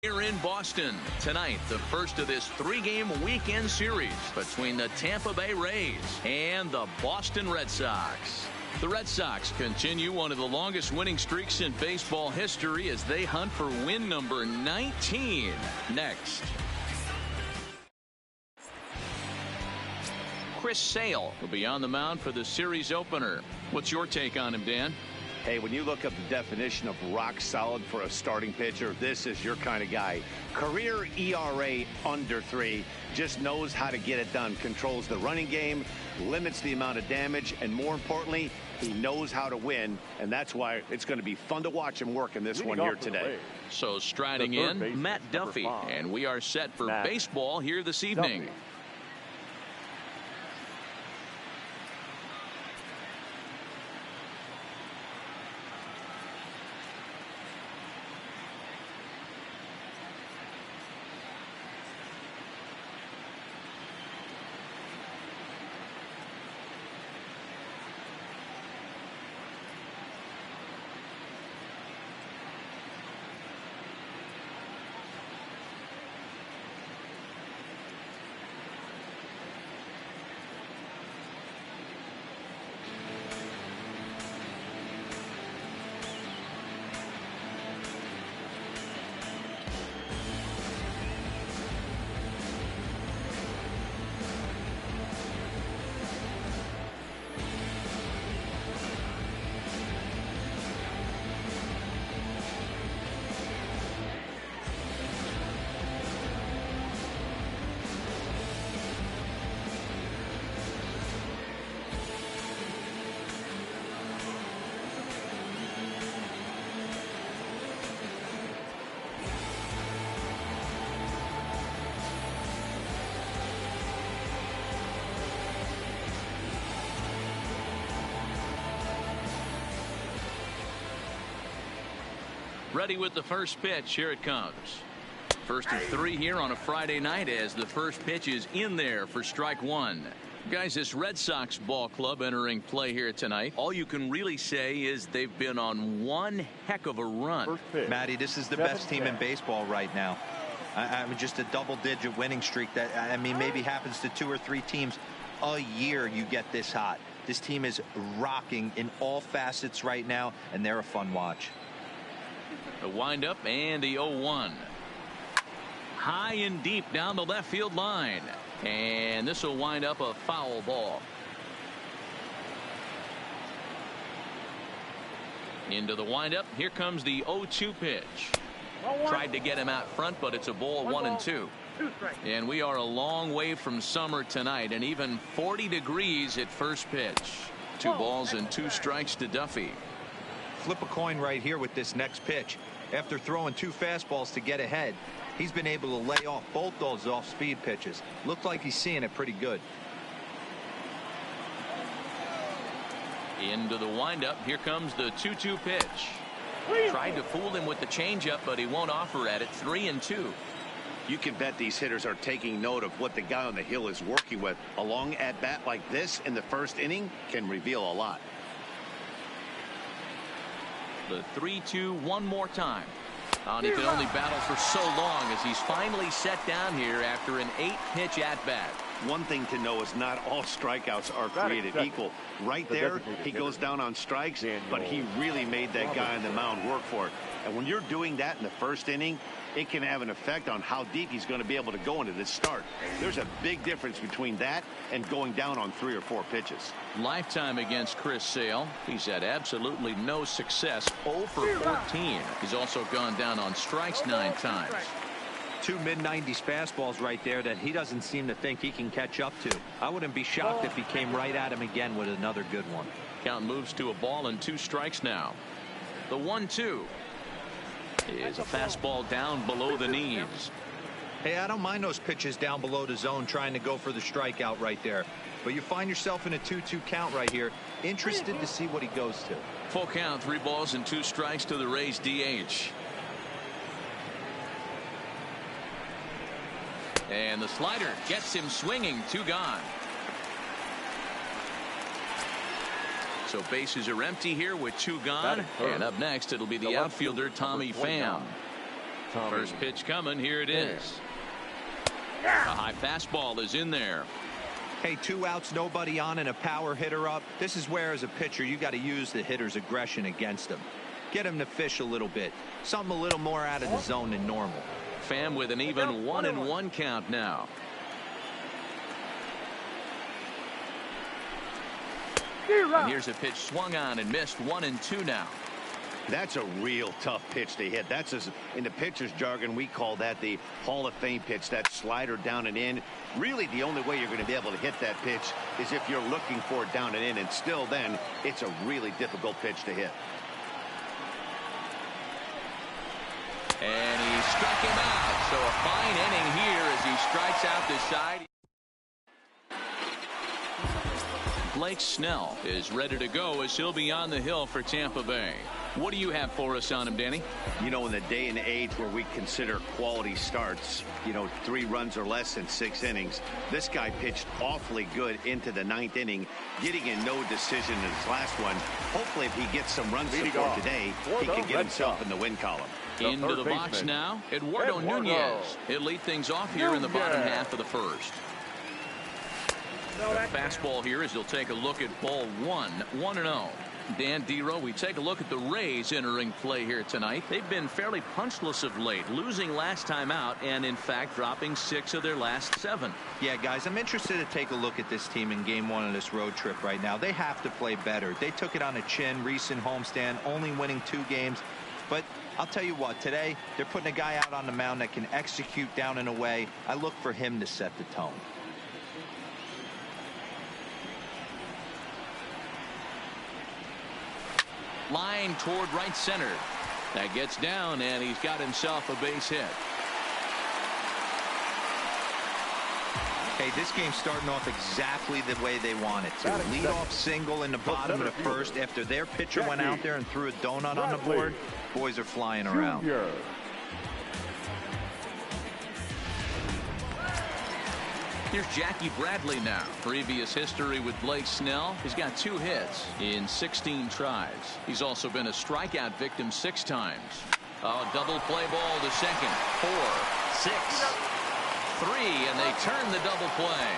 Here in Boston tonight, the first of this three-game weekend series between the Tampa Bay Rays and the Boston Red Sox. The Red Sox continue one of the longest winning streaks in baseball history as they hunt for win number 19 next. Chris Sale will be on the mound for the series opener. What's your take on him, Dan? Hey, when you look up the definition of rock solid for a starting pitcher, this is your kind of guy. Career ERA under 3, just knows how to get it done, controls the running game, limits the amount of damage, and more importantly, he knows how to win, and that's why it's going to be fun to watch him work in this one here today. So striding in, Matt Duffy, and we are set for baseball here this evening. Ready with the first pitch. Here it comes. First of 3 here on a Friday night as the first pitch is in there for strike 1. Guys, this Red Sox ball club entering play here tonight. All you can really say is they've been on one heck of a run. Matty, this is the best team in baseball right now. I mean, just a double-digit winning streak that, I mean, maybe happens to 2 or 3 teams a year you get this hot. This team is rocking in all facets right now, and they're a fun watch. The windup and the 0-1. High and deep down the left field line. And this will wind up a foul ball. Into the windup. Here comes the 0-2 pitch. Tried to get him out front, but it's a ball, 1-2. And we are a long way from summer tonight, and even 40 degrees at first pitch. 2 balls and 2 strikes to Duffy. Flip a coin right here with this next pitch. After throwing 2 fastballs to get ahead, he's been able to lay off both those off-speed pitches. Looked like he's seeing it pretty good. Into the windup. Here comes the 2-2 pitch. Tried to fool him with the changeup, but he won't offer at it. 3-2. You can bet these hitters are taking note of what the guy on the hill is working with. A long at-bat like this in the first inning can reveal a lot. The 3-2 one more time. And he could only battle for so long as he's finally set down here after an 8-pitch at-bat. One thing to know is not all strikeouts are created equal. Right there, he goes down on strikes, but he really made that guy on the mound work for it. And when you're doing that in the first inning, it can have an effect on how deep he's going to be able to go into this start. There's a big difference between that and going down on 3 or 4 pitches. Lifetime against Chris Sale. He's had absolutely no success. 0 for 14. He's also gone down on strikes 9 times. 2 mid-90s fastballs right there that he doesn't seem to think he can catch up to. I wouldn't be shocked if he came right at him again with another good one. Count moves to a ball and 2 strikes now. The 1-2 is a fastball down below the knees. Hey, I don't mind those pitches down below the zone trying to go for the strikeout right there. But you find yourself in a 2-2 count right here. Interested to see what he goes to. Full count, 3 balls and 2 strikes to the Rays DH. And the slider gets him swinging. 2 gone. So bases are empty here with 2 gone. And up next, it'll be the outfielder, Tommy Pham. First pitch coming. Here it is. A high fastball is in there. Hey, 2 outs, nobody on, and a power hitter up. This is where, as a pitcher, you got to use the hitter's aggression against him. Get him to fish a little bit. Something a little more out of the zone than normal. Pham with an even 1-1 count now. And here's a pitch swung on and missed. 1-2 now. That's a real tough pitch to hit. That's in the pitcher's jargon, we call that the Hall of Fame pitch, that slider down and in. Really, the only way you're going to be able to hit that pitch is if you're looking for it down and in, and still then, it's a really difficult pitch to hit. And he struck him out. So a fine inning here as he strikes out the side. Blake Snell is ready to go as he'll be on the hill for Tampa Bay. What do you have for us on him, Danny? You know, in the day and age where we consider quality starts, 3 runs or less in 6 innings, this guy pitched awfully good into the 9th inning, getting a no decision in his last one. Hopefully, if he gets some run support today, he can get himself in the win column. Into the box now, Eduardo Nunez. He'll lead things off here in the bottom half of the first. The fastball here as he'll take a look at ball 1, 1-0. Dan Dero, we take a look at the Rays entering play here tonight. They've been fairly punchless of late, losing last time out and in fact dropping 6 of their last 7. Yeah, guys, I'm interested to take a look at this team in game 1 of this road trip right now. They have to play better. They took it on the chin, recent homestand, only winning 2 games. But I'll tell you what, today they're putting a guy out on the mound that can execute down and away. I look for him to set the tone. Line toward right center. That gets down, and he's got himself a base hit. Hey, this game's starting off exactly the way they want it to. Lead-off single in the bottom of the first after their pitcher went out there and threw a donut on the board. Boys are flying around. Here's Jackie Bradley now. Previous history with Blake Snell. He's got 2 hits in 16 tries. He's also been a strikeout victim 6 times. Oh, double play ball to second. 4, 6, 3, and they turn the double play.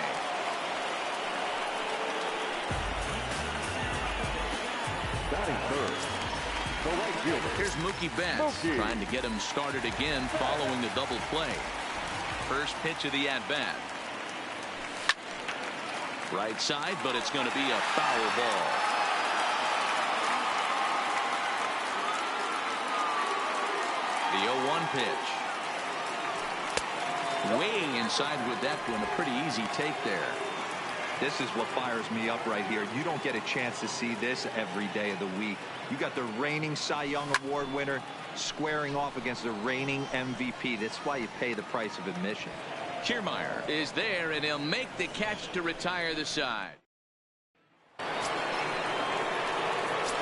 Batting first, the right fielder. Here's Mookie Betts trying to get him started again following the double play. First pitch of the at-bat. Right side, but it's going to be a foul ball. The 0-1 pitch. Way inside with that one. A pretty easy take there. This is what fires me up right here. You don't get a chance to see this every day of the week. You got the reigning Cy Young Award winner squaring off against the reigning MVP. That's why you pay the price of admission. Kiermaier is there, and he'll make the catch to retire the side.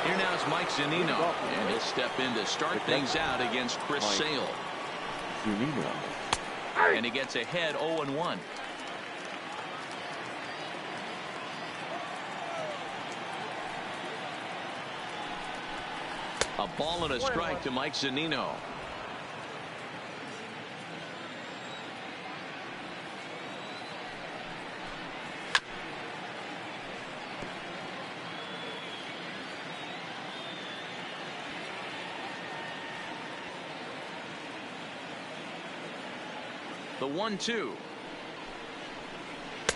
Here now is Mike Zunino, and he'll step in to start things out against Chris Sale. And he gets ahead 0-1. A ball and a strike to Mike Zunino. The 1-2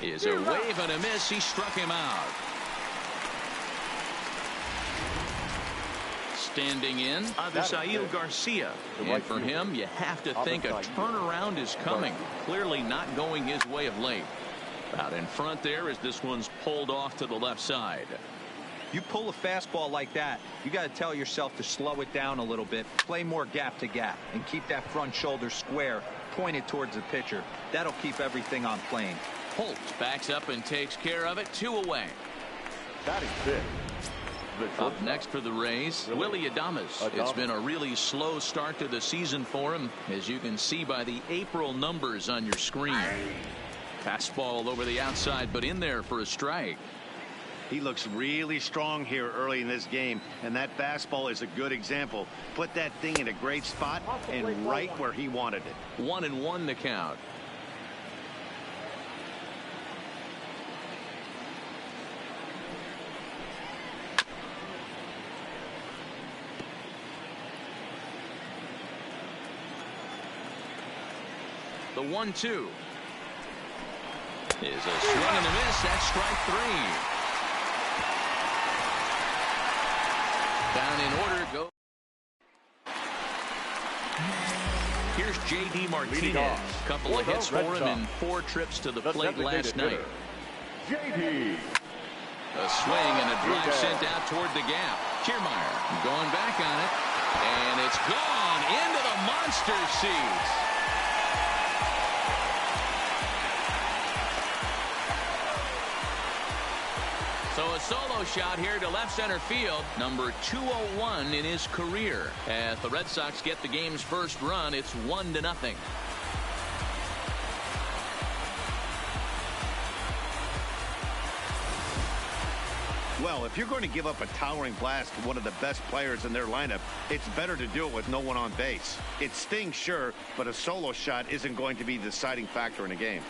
is a wave and a miss. He struck him out. Standing in, Avisail Garcia. And for him, you have to think a turnaround is coming. Clearly not going his way of late. Out in front there as this one's pulled off to the left side. You pull a fastball like that, you got to tell yourself to slow it down a little bit, play more gap to gap, and keep that front shoulder square, pointed towards the pitcher. That'll keep everything on plane. Holt backs up and takes care of it. 2 away. Batting fifth. Up next for the Rays, Willy Adames. It's been a really slow start to the season for him, as you can see by the April numbers on your screen. Fastball over the outside, but in there for a strike. He looks really strong here early in this game, and that fastball is a good example. Put that thing in a great spot and right where he wanted it. 1-1 the count. The 1-2 is a swing and a miss. That's strike 3. Down in order. Go. Here's J.D. Martinez. Couple of hits for him in 4 trips to the plate last night. J.D. A swing and a drive sent out toward the gap. Kiermaier going back on it, and it's gone into the monster seats. So a solo shot here to left center field, number 201 in his career. As the Red Sox get the game's first run, it's 1-0. Well, if you're going to give up a towering blast to one of the best players in their lineup, it's better to do it with no one on base. It stings, sure, but a solo shot isn't going to be the deciding factor in a game.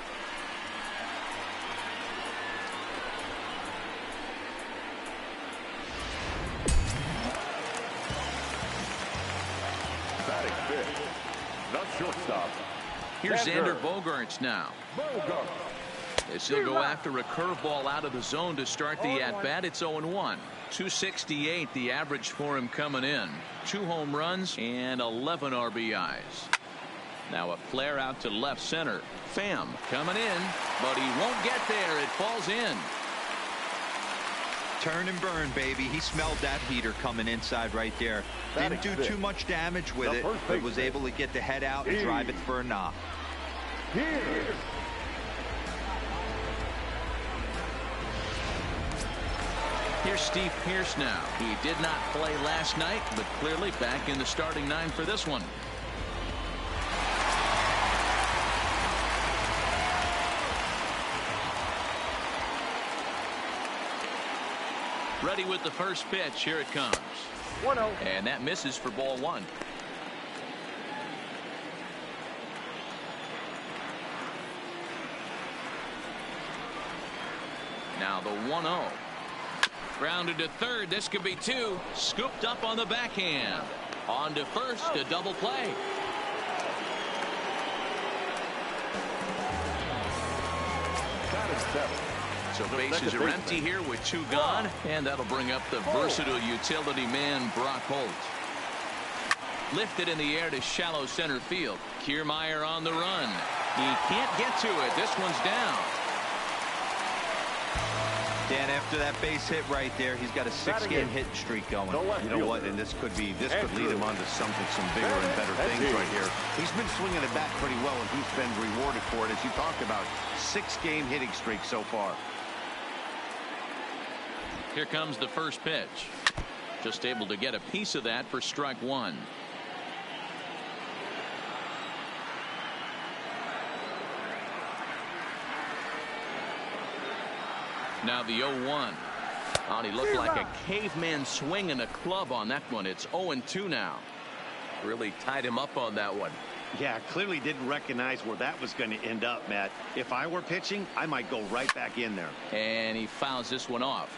Shortstop. Here's Xander Bogaerts now. As he'll go after a curveball out of the zone to start the at-bat. It's 0-1. 268 the average for him coming in. 2 home runs and 11 RBIs. Now a flare out to left center. Pham coming in, but he won't get there. It falls in. Turn and burn, baby. He smelled that heater coming inside right there. Didn't do too much damage with it, but was able to get the head out and drive it for a knock. Here's Steve Pearce now. He did not play last night, but clearly back in the starting 9 for this one. Ready with the first pitch. Here it comes. 1-0. And that misses for ball 1. Now the 1-0. Grounded to third. This could be 2. Scooped up on the backhand. On to first. A double play. That is 7. So bases are empty here with 2 gone, and that'll bring up the versatile utility man Brock Holt. Lifted in the air to shallow center field. Kiermaier on the run. He can't get to it. This one's down. Dan, after that base hit right there, he's got a 6-game hitting streak going. You know what? And this could lead him on to some bigger and better things right here. He's been swinging the bat pretty well, and he's been rewarded for it, as you talked about. 6-game hitting streak so far. Here comes the first pitch. Just able to get a piece of that for strike 1. Now the 0-1. Oh, he looked like a caveman swinging a club on that one. It's 0-2 now. Really tied him up on that one. Yeah, clearly didn't recognize where that was going to end up, Matt. If I were pitching, I might go right back in there. And he fouls this one off.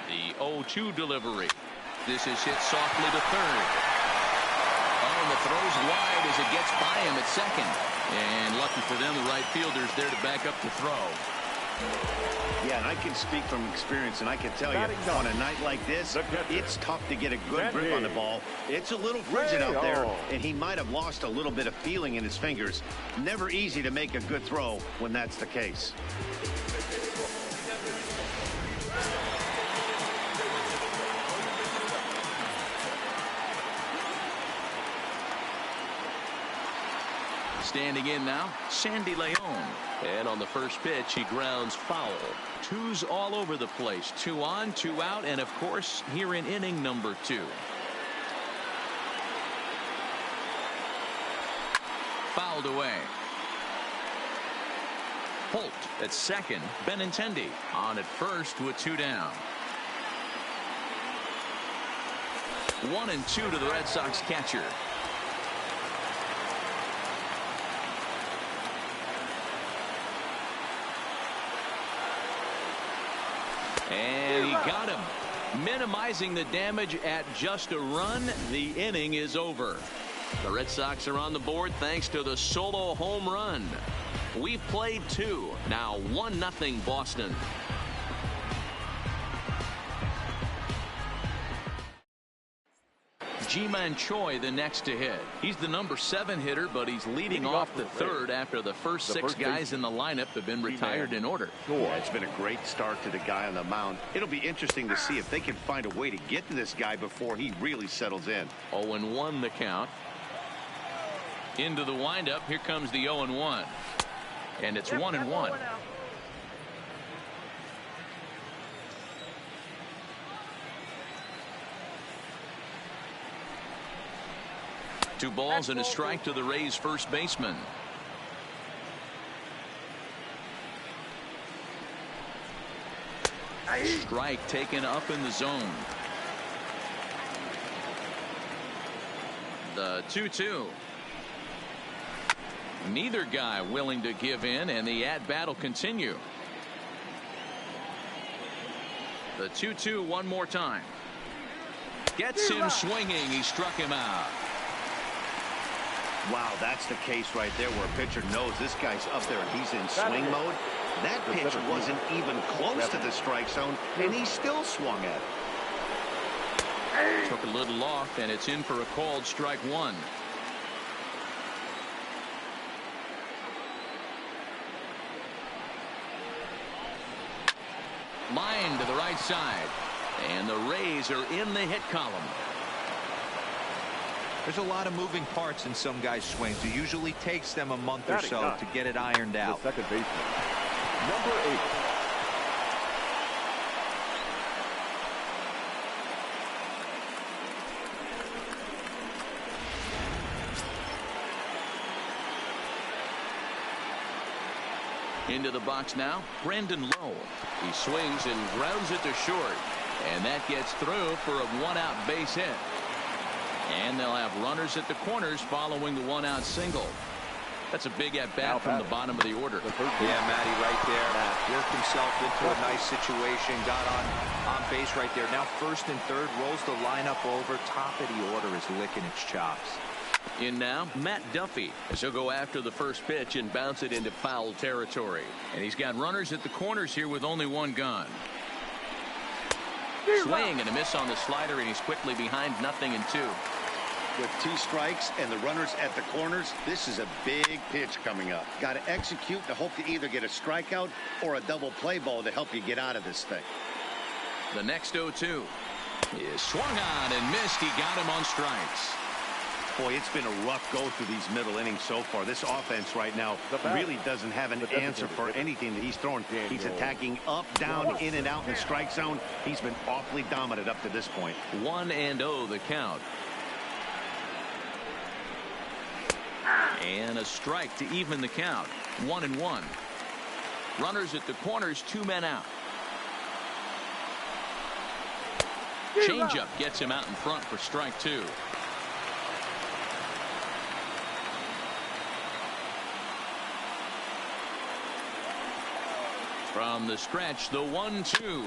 The 0-2 delivery. This is hit softly to third. Oh, and the throw's wide as it gets by him at second. And lucky for them, the right fielder's there to back up the throw. Yeah, and I can speak from experience, and I can tell you, on a night like this, it's tough to get a good grip on the ball. It's a little frigid out there, and he might have lost a little bit of feeling in his fingers. Never easy to make a good throw when that's the case. Standing in now, Sandy Leon. And on the first pitch, he grounds foul. 2's all over the place. 2 on, 2 out, and of course, here in inning number 2. Fouled away. Holt at second. Benintendi on at first with 2 down. 1-2 to the Red Sox catcher. And he got him. Minimizing the damage at just a run. The inning is over. The Red Sox are on the board thanks to the solo home run. We played 2. Now 1-0 Boston. Ji-Man Choi the next to hit. He's the number 7 hitter, but he's leading off the third after the first 6 guys in the lineup have been retired in order. Yeah, it's been a great start to the guy on the mound. It'll be interesting to see if they can find a way to get to this guy before he really settles in. 0-1 the count. Into the windup. Here comes the 0-1. And it's 1-1. Two balls and a strike to the Rays first baseman. Strike taken up in the zone. The 2-2. Neither guy willing to give in, and the at-bat will continue. The 2-2 one more time. Gets him swinging. He struck him out. Wow, that's the case right there where a pitcher knows this guy's up there and he's in swing mode. That pitch wasn't even close to the strike zone, and he still swung at it. Took a little off, and it's in for a called strike 1. Line to the right side, and the Rays are in the hit column. There's a lot of moving parts in some guys' swings. It usually takes them a month or so to get it ironed out. The second baseman, number 8. Into the box now, Brandon Lowe. He swings and grounds it to short, and that gets through for a 1-out base hit. And they'll have runners at the corners following the 1-out single. That's a big at-bat from the bottom of the order. Yeah, Matty, right there. Worked himself into a nice situation. Got on base right there. Now first and third, rolls the lineup over. Top of the order is licking its chops. In now, Matt Duffy, as he'll go after the first pitch and bounce it into foul territory. And he's got runners at the corners here with only 1 gun. Swing and a miss on the slider, and he's quickly behind 0-2. With 2 strikes and the runners at the corners, this is a big pitch coming up. Got to execute to hope to either get a strikeout or a double play ball to help you get out of this thing. The next 0-2 is swung on and missed. He got him on strikes. Boy, it's been a rough go through these middle innings so far. This offense right now really doesn't have an answer for anything that he's throwing. He's attacking up, down, in and out in the strike zone. He's been awfully dominant up to this point. 1-0 the count. And a strike to even the count. 1-1. Runners at the corners, 2 men out. Changeup gets him out in front for strike 2. From the stretch, the 1-2.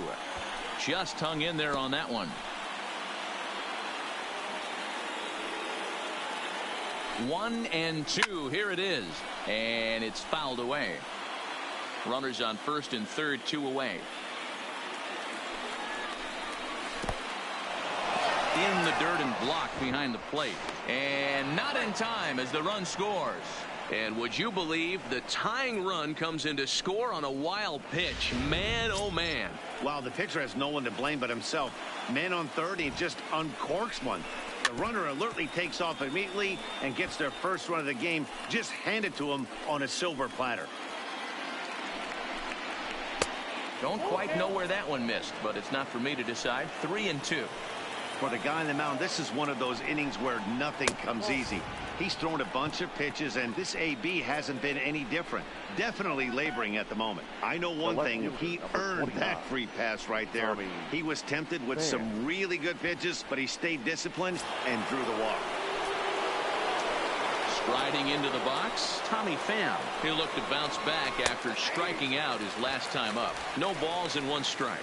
Just hung in there on that one. 1-2. Here it is. And it's fouled away. Runners on first and third, 2 away. In the dirt and blocked behind the plate. And not in time as the run scores. And would you believe the tying run comes in to score on a wild pitch? Man, oh man. Wow, the pitcher has no one to blame but himself. Man on third, he just uncorks one. The runner alertly takes off immediately and gets their first run of the game just handed to him on a silver platter. Don't quite know where that one missed, but it's not for me to decide. 3-2. For the guy on the mound, this is one of those innings where nothing comes easy. He's thrown a bunch of pitches, and this AB hasn't been any different. Definitely laboring at the moment. I know one thing, he earned that free pass right there. He was tempted with some really good pitches, but he stayed disciplined and drew the walk. Striding into the box, Tommy Pham. He looked to bounce back after striking out his last time up. No balls and 1 strike.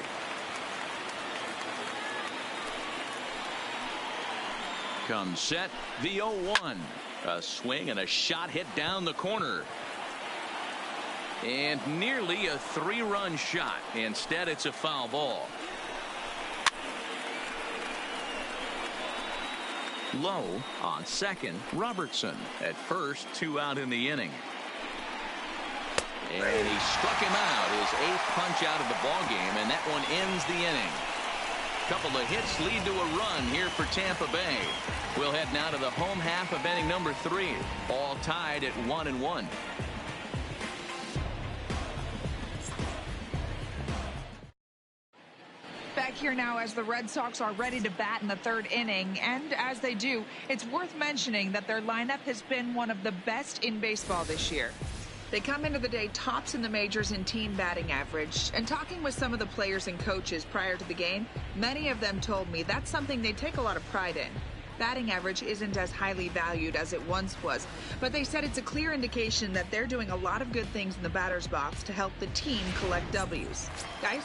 Comes set, the 0-1. A swing and a shot hit down the corner. And nearly a 3-run shot. Instead, it's a foul ball. Low on second. Robertson at first, 2 out in the inning. And he struck him out, his 8th punch out of the ball game, and that one ends the inning. Couple of hits lead to a run here for Tampa Bay. We'll head now to the home half of inning number 3. All tied at 1-1. Back here now as the Red Sox are ready to bat in the 3rd inning. And as they do, it's worth mentioning that their lineup has been one of the best in baseball this year. They come into the day tops in the majors in team batting average. And talking with some of the players and coaches prior to the game, many of them told me that's something they take a lot of pride in. Batting average isn't as highly valued as it once was, but they said it's a clear indication that they're doing a lot of good things in the batter's box to help the team collect W's. Guys?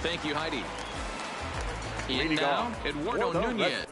Thank you, Heidi. In now, Eduardo Nunez.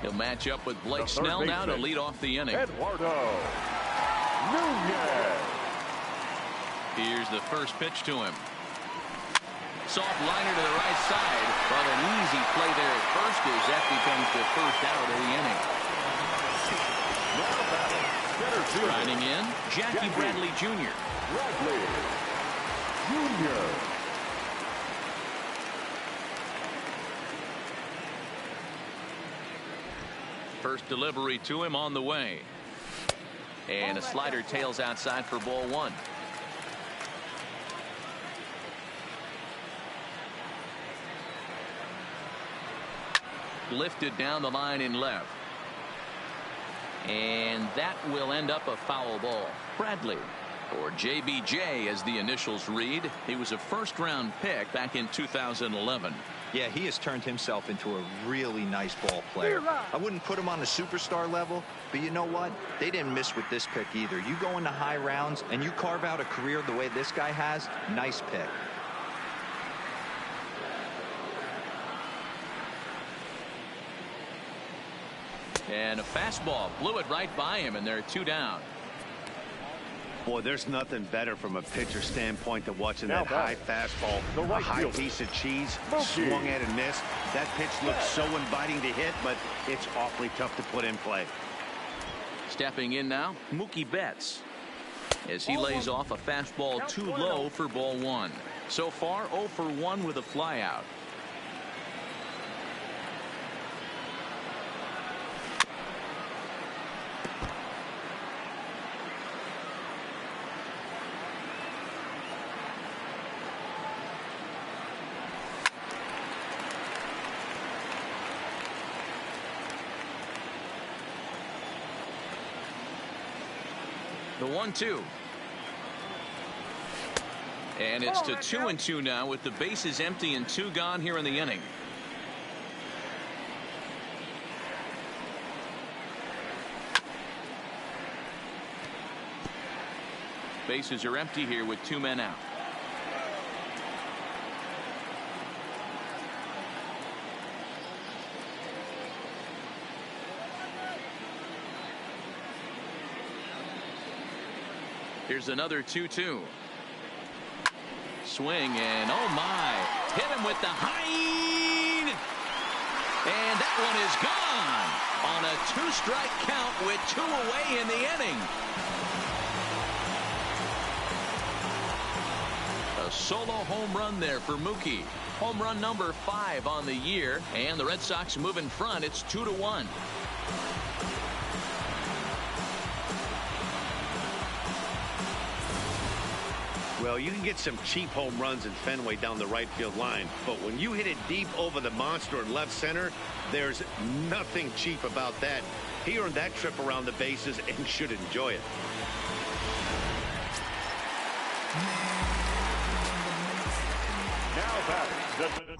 He'll match up with Blake Snell now to lead off the inning. Eduardo Nunez. Here's the first pitch to him. Soft liner to the right side, but an easy play there at first as that becomes the first out of the inning. Riding in, Jackie Bradley Jr. Bradley Jr. First delivery to him on the way. And a slider tails outside for ball 1. Lifted down the line in left. And that will end up a foul ball. Bradley, or JBJ as the initials read. He was a first-round pick back in 2011. Yeah, he has turned himself into a really nice ball player. I wouldn't put him on the superstar level, but you know what? They didn't miss with this pick either. You go into high rounds and you carve out a career the way this guy has, nice pick. And a fastball blew it right by him, and they're 2 down. Boy, there's nothing better from a pitcher standpoint than watching that high fastball, a high piece of cheese, swung at and missed. That pitch looks so inviting to hit, but it's awfully tough to put in play. Stepping in now, Mookie Betts, as he lays off a fastball too low for ball 1. So far, 0 for 1 with a flyout. 1-2. And it's to 2-2 now with the bases empty and 2 gone here in the inning. Bases are empty here with 2 men out. Here's another 2-2. Swing and oh my, hit him with the high, and that one is gone on a 2-strike count with 2 away in the inning. A solo home run there for Mookie. Home run number 5 on the year, and the Red Sox move in front. It's 2-1. Well, you can get some cheap home runs in Fenway down the right field line, but when you hit it deep over the monster in left center, there's nothing cheap about that. He earned that trip around the bases and should enjoy it. Now batting.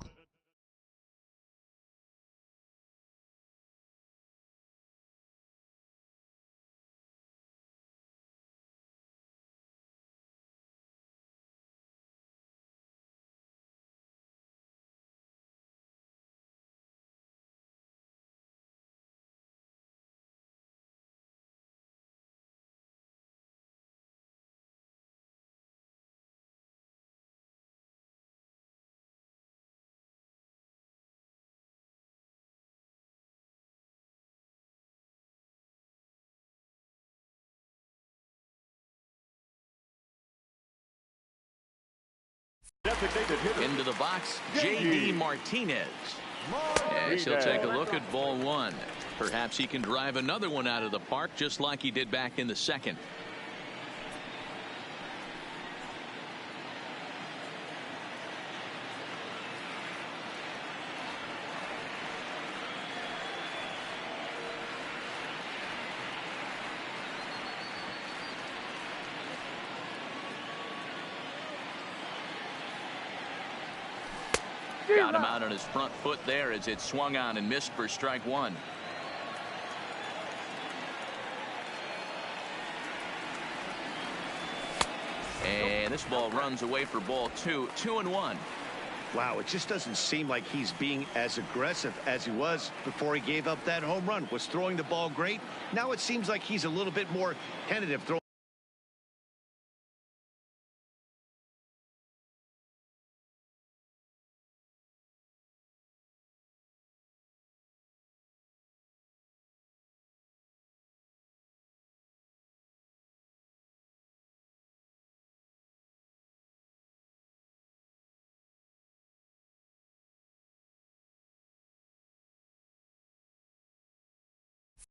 Into the box, J.D. Martinez. And he'll take a look at ball 1. Perhaps he can drive another one out of the park just like he did back in the second. Got him out on his front foot there as it swung on and missed for strike 1. And this ball runs away for ball 2. 2-1. Wow, it just doesn't seem like he's being as aggressive as he was before he gave up that home run. Was throwing the ball great. Now it seems like he's a little bit more tentative throwing.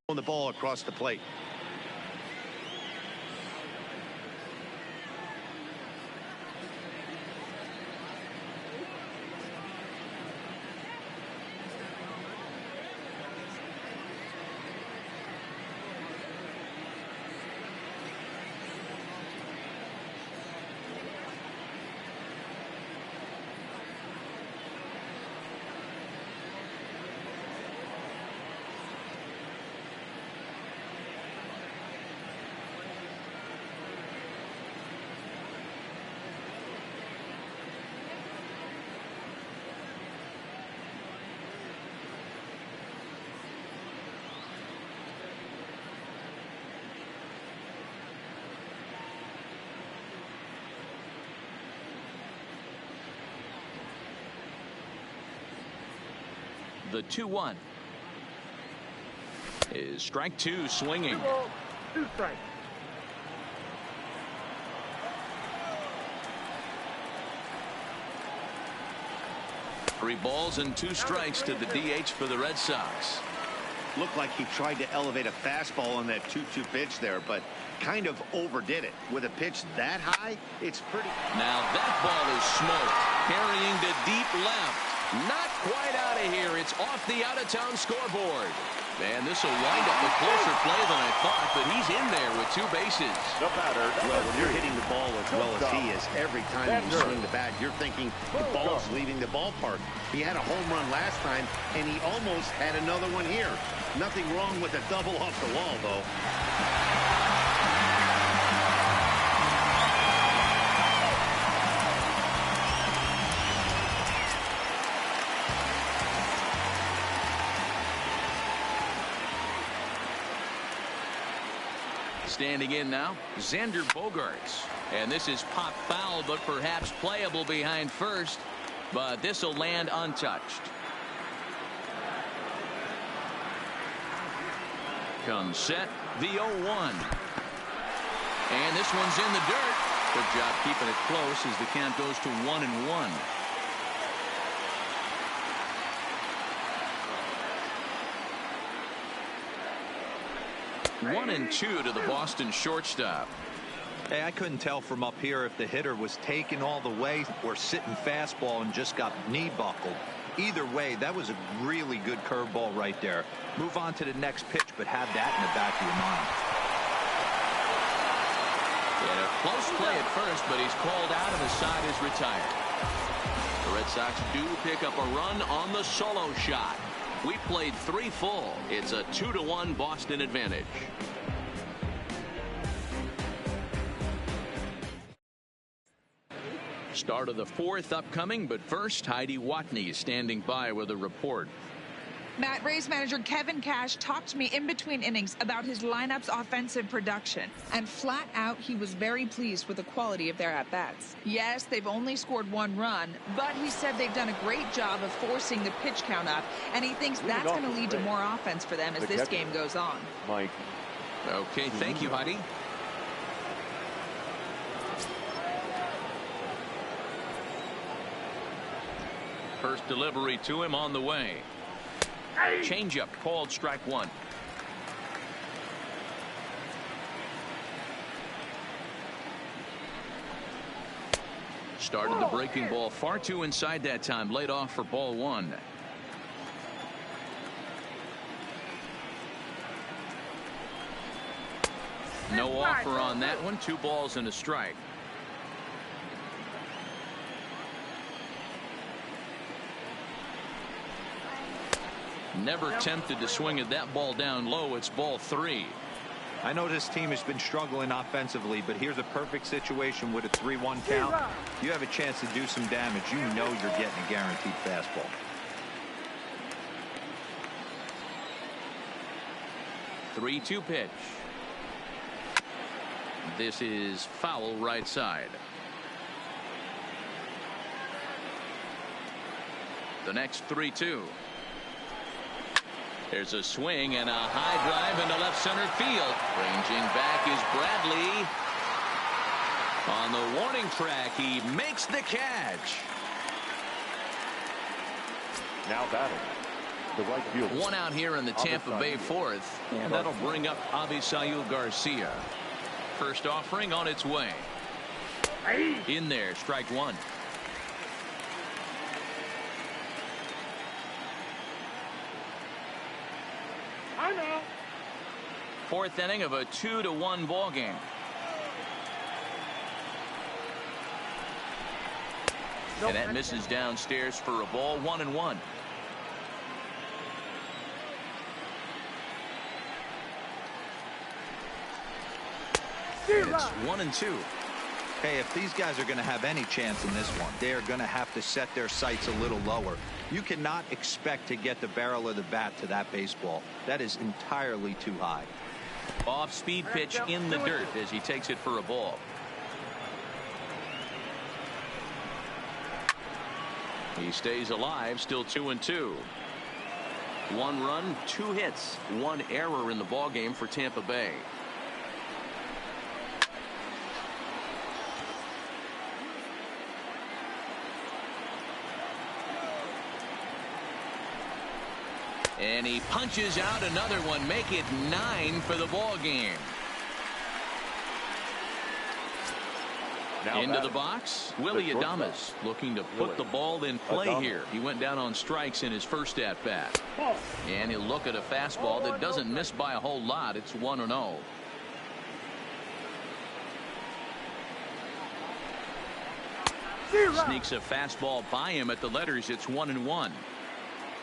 On the ball across the plate. The 2-1 is strike 2 swinging. 2 strikes. Three balls and 2 strikes to the DH for the Red Sox. Looked like he tried to elevate a fastball on that 2-2 pitch there, but kind of overdid it. With a pitch that high, it's pretty. Now that ball is smoked, carrying to deep left. Not quite out of here. It's off the out-of-town scoreboard. Man, this will wind up a closer play than I thought, but he's in there with 2 bases. The batter. Well, when you're hitting the ball as well as he is, every time you swing the bat, you're thinking the ball's leaving the ballpark. He had a home run last time, and he almost had another one here. Nothing wrong with a double off the wall, though. Standing in now, Xander Bogaerts. And this is pop foul, but perhaps playable behind first. But this will land untouched. Comes set, the 0-1. And this one's in the dirt. Good job keeping it close as the count goes to 1-1. 1-2 to the Boston shortstop. Hey, I couldn't tell from up here if the hitter was taken all the way or sitting fastball and just got knee buckled. Either way, that was a really good curveball right there. Move on to the next pitch, but have that in the back of your mind. Yeah, close play at first, but he's called out and the side is retired. The Red Sox do pick up a run on the solo shot. We played 3 full. It's a 2-1 Boston advantage. Start of the 4th upcoming, but first, Heidi Watney is standing by with a report. Matt, Rays manager Kevin Cash talked to me in between innings about his lineup's offensive production. And flat out, he was very pleased with the quality of their at-bats. Yes, they've only scored 1 run, but he said they've done a great job of forcing the pitch count up, and he thinks that's going to lead to more offense for them as this game goes on. Mike. Okay, thank you, Heidi. First delivery to him on the way. Changeup called strike 1. Started the breaking ball far too inside that time. Laid off for ball 1. No offer on that one. 2 balls and a strike. Never tempted to swing at that ball down low. It's ball 3. I know this team has been struggling offensively, but here's a perfect situation with a 3-1 count. You have a chance to do some damage. You know you're getting a guaranteed fastball. Three-two pitch. This is foul right side. The next 3-2. There's a swing and a high drive into left center field. Ranging back is Bradley. On the warning track, he makes the catch. Now batting. The right field. 1 out here in the Tampa Bay 4th. And that'll bring up Avisail Garcia. First offering on its way. In there, strike 1. Fourth inning of a 2-1 ball game. And that misses downstairs for a ball. 1-1. It's 1-2. Hey, if these guys are going to have any chance in this one, they are going to have to set their sights a little lower. You cannot expect to get the barrel of the bat to that baseball. That is entirely too high. Off speed pitch in the dirt as he takes it for a ball. He stays alive, still 2-2. 1 run, 2 hits, 1 error in the ball game for Tampa Bay. And he punches out another one, make it 9 for the ball game. Into the box, Willie Adames looking to put the ball in play here. He went down on strikes in his first at bat. And he'll look at a fastball that doesn't miss by a whole lot. It's 1-0. Sneaks a fastball by him at the letters. It's 1-1.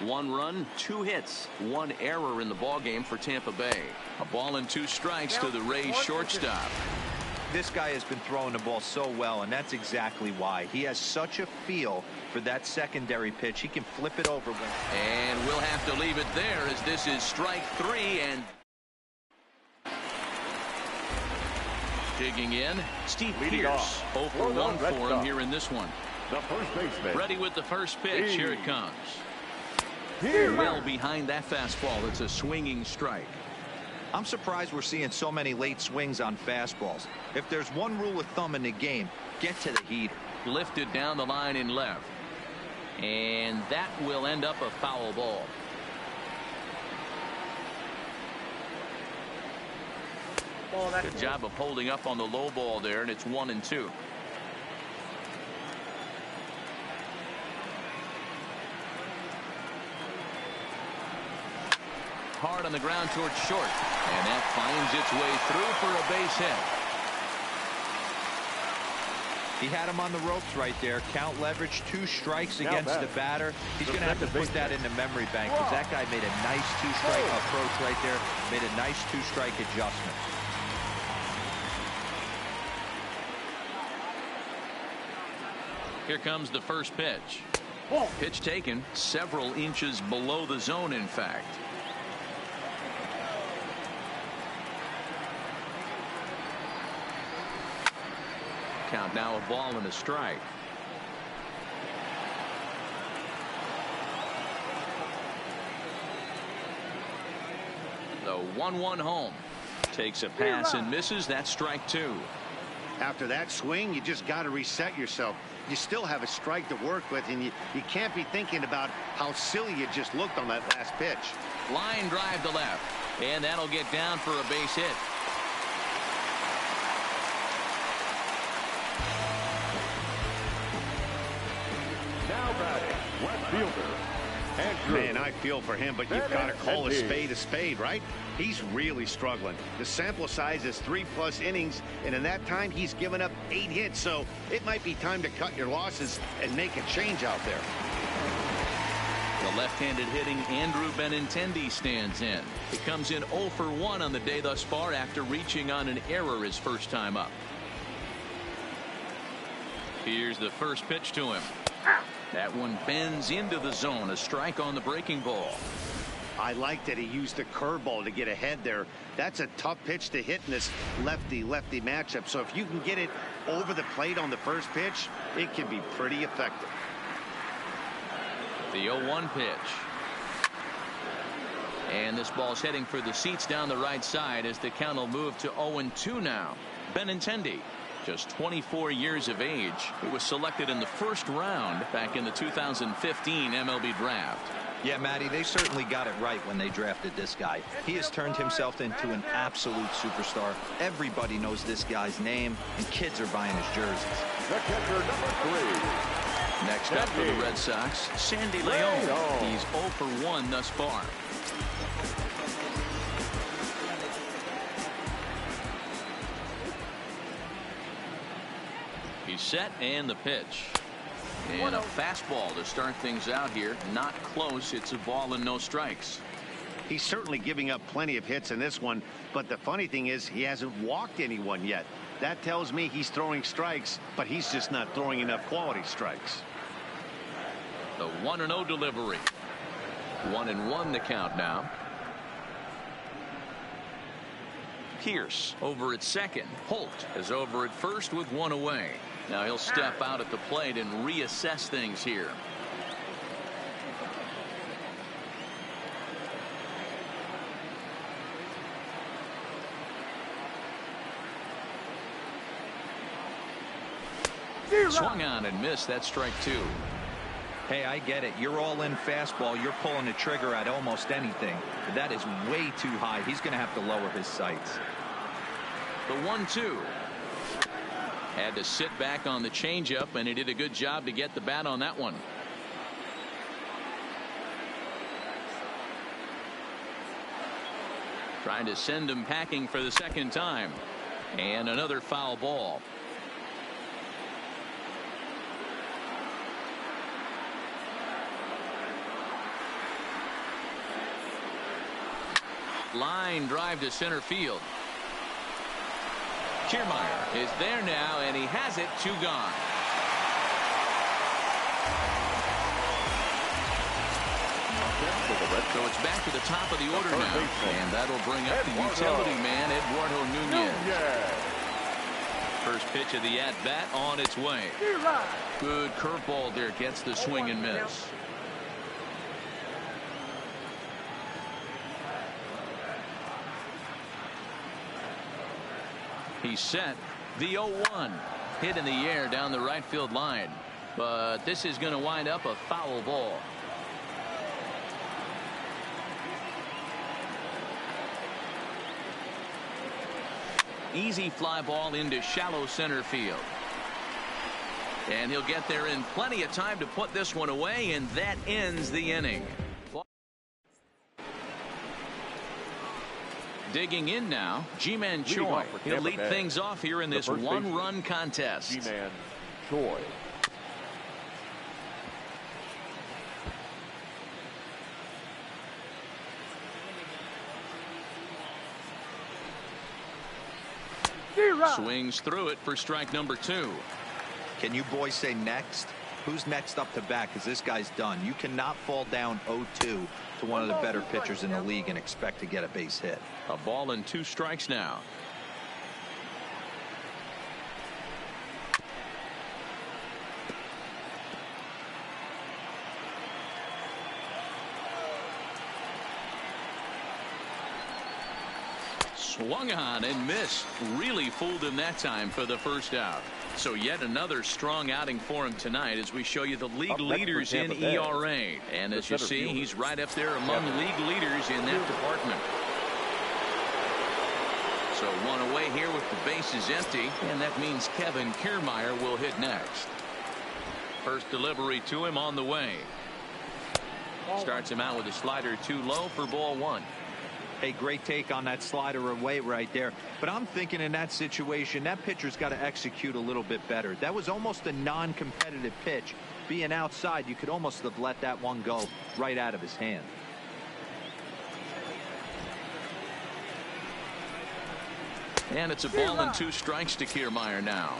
1 run, 2 hits, 1 error in the ballgame for Tampa Bay. A ball and 2 strikes to the Rays shortstop. This guy has been throwing the ball so well, and that's exactly why. He has such a feel for that secondary pitch. He can flip it over. And we'll have to leave it there as this is strike 3. And digging in, Steve Pierce. 0 for 1 for him here in this one. The first baseman. Ready with the first pitch. Here it comes. Well behind that fastball. It's a swinging strike. I'm surprised we're seeing so many late swings on fastballs. If there's one rule of thumb in the game, get to the heater. Lifted down the line in left. And that will end up a foul ball. Good job of holding up on the low ball there, and it's 1-2. Hard on the ground towards short, and that finds its way through for a base hit. He had him on the ropes right there. Count leverage, 2 strikes against the batter. He's going to have to put that in the memory bank because that guy made a nice 2-strike approach right there. Made a nice 2-strike adjustment. Here comes the first pitch. Pitch taken several inches below the zone, in fact. Count now, a ball and a strike. The 1-1 home. Takes a pass and misses. That's strike 2. After that swing, you just got to reset yourself. You still have a strike to work with, and you can't be thinking about how silly you just looked on that last pitch. Line drive to left, and that'll get down for a base hit. Now batting, left fielder, Andrew. Man, I feel for him, but you've got to call a spade, right? He's really struggling. The sample size is 3+ innings, and in that time, he's given up 8 hits. So it might be time to cut your losses and make a change out there. The left-handed hitting Andrew Benintendi stands in. It comes in 0 for 1 on the day thus far after reaching on an error his first time up. Here's the first pitch to him. That one bends into the zone. A strike on the breaking ball. I like that he used the curveball to get ahead there. That's a tough pitch to hit in this lefty-lefty matchup. So if you can get it over the plate on the first pitch, it can be pretty effective. The 0-1 pitch. And this ball's heading for the seats down the right side as the count will move to 0-2 now. Benintendi, just 24 years of age. He was selected in the first round back in the 2015 MLB draft. Yeah, Matty, they certainly got it right when they drafted this guy. He has turned himself into an absolute superstar. Everybody knows this guy's name, and kids are buying his jerseys. The catcher, number 3. Next up for the Red Sox, Sandy Leon. He's 0 for 1 thus far. He's set, and the pitch. And a fastball to start things out here. Not close. It's a ball and no strikes. He's certainly giving up plenty of hits in this one, but the funny thing is he hasn't walked anyone yet. That tells me he's throwing strikes, but he's just not throwing enough quality strikes. The 1-0 delivery. 1-1 the count now. Pierce over at second. Holt is over at first with 1 away. Now he'll step out at the plate and reassess things here. Swung on and missed. That's strike 2. Hey, I get it. You're all in fastball. You're pulling the trigger at almost anything. But that is way too high. He's going to have to lower his sights. The 1-2. Had to sit back on the changeup, and he did a good job to get the bat on that one. Trying to send him packing for the second time. And another foul ball. Line drive to center field. Kiermaier is there now, and he has it. 2 gone. So it's back to the top of the order now, and that'll bring up the utility man, Eduardo Nunez. First pitch of the at-bat on its way. Good curveball there, gets the swing and miss. He's set. The 0-1 hit in the air down the right field line, but this is going to wind up a foul ball. Easy fly ball into shallow center field. And he'll get there in plenty of time to put this one away, and that ends the inning. Digging in now, Ji-Man Choi. He'll lead things off here in this one-run contest. Ji-Man Choi. Swings through it for strike number 2. Can you boys say next? Who's next up to bat? Because this guy's done. You cannot fall down 0-2 to one of the better pitchers in the league and expect to get a base hit. A ball and 2 strikes now. Swung on and missed. Really fooled him that time for the first out. So yet another strong outing for him tonight as we show you the league leaders in ERA. And as you see, he's right up there among league leaders in that department. So 1 away here with the bases empty, and that means Kevin Kiermaier will hit next. First delivery to him on the way. Starts him out with a slider too low for ball 1. Hey, great take on that slider away right there. But I'm thinking in that situation, that pitcher's got to execute a little bit better. That was almost a non-competitive pitch. Being outside, you could almost have let that one go right out of his hand. And it's a ball and 2 strikes to Kiermaier now.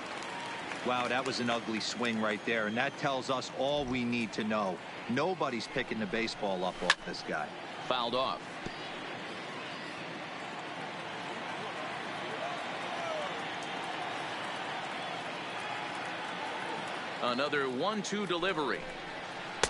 Wow, that was an ugly swing right there. And that tells us all we need to know. Nobody's picking the baseball up off this guy. Fouled off. Another 1-2 delivery.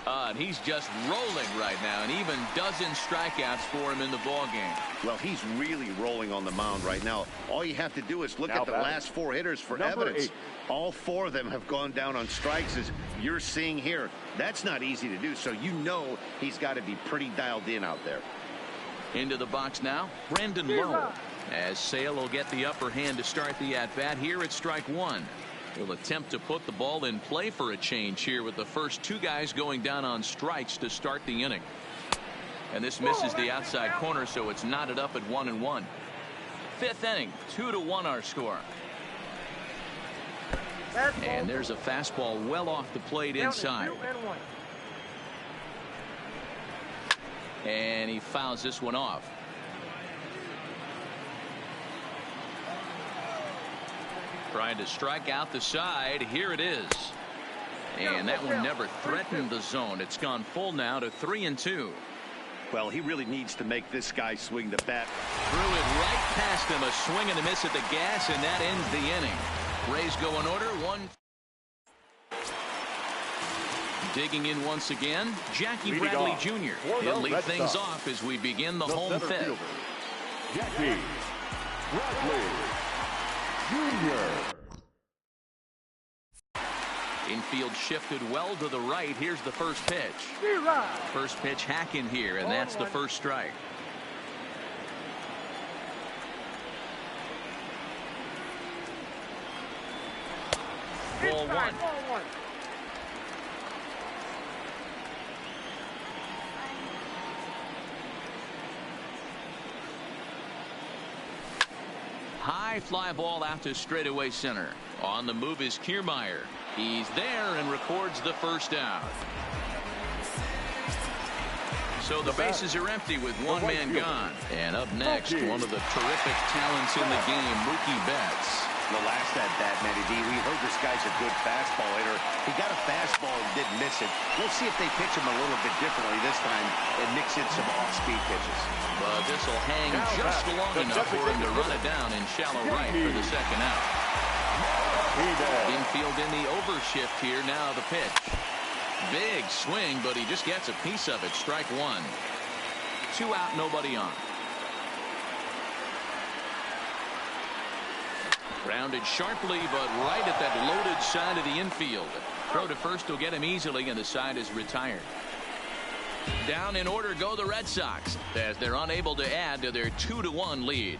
And he's just rolling right now, and even dozen strikeouts for him in the ball game. Well, he's really rolling on the mound right now. All you have to do is look at the last 4 hitters for evidence. 8. All 4 of them have gone down on strikes, as you're seeing here. That's not easy to do, so you know he's got to be pretty dialed in out there. Into the box now, Brandon Lowe. As Sale will get the upper hand to start the at-bat here at strike 1. He'll attempt to put the ball in play for a change here with the first 2 guys going down on strikes to start the inning. And this misses the outside corner, so it's knotted up at 1-1. 5th inning, 2-1 our score. And there's a fastball well off the plate inside. And he fouls this one off. Trying to strike out the side. Here it is. And that one never threatened the zone. It's gone full now to 3-2. Well, he really needs to make this guy swing the bat. Threw it right past him. A swing and a miss at the gas, and that ends the inning. Rays go in order. 1. Digging in once again, Jackie Bradley Jr. He'll lead things off as we begin the home 5th. Jackie Bradley Jr. Infield shifted well to the right. Here's the first pitch. First pitch hack in here, and that's the first strike. ball one. High fly ball out to straightaway center. On the move is Kiermaier. He's there and records the first out. So the bases are empty with one man gone. And up next, one of the terrific talents in the game, Mookie Betts. The last at-bat, Matty D, we heard this guy's a good fastball hitter. He got a fastball and didn't miss it. We'll see if they pitch him a little bit differently this time and mix in some off-speed pitches. But this will hang just long enough for him to run it down in shallow right for the second out. Infield in the overshift here. Now the pitch. Big swing, but he just gets a piece of it. Strike one. 2 out, nobody on. Grounded sharply, but right at that loaded side of the infield. Throw to first will get him easily, and the side is retired. Down in order go the Red Sox as they're unable to add to their 2-1 lead.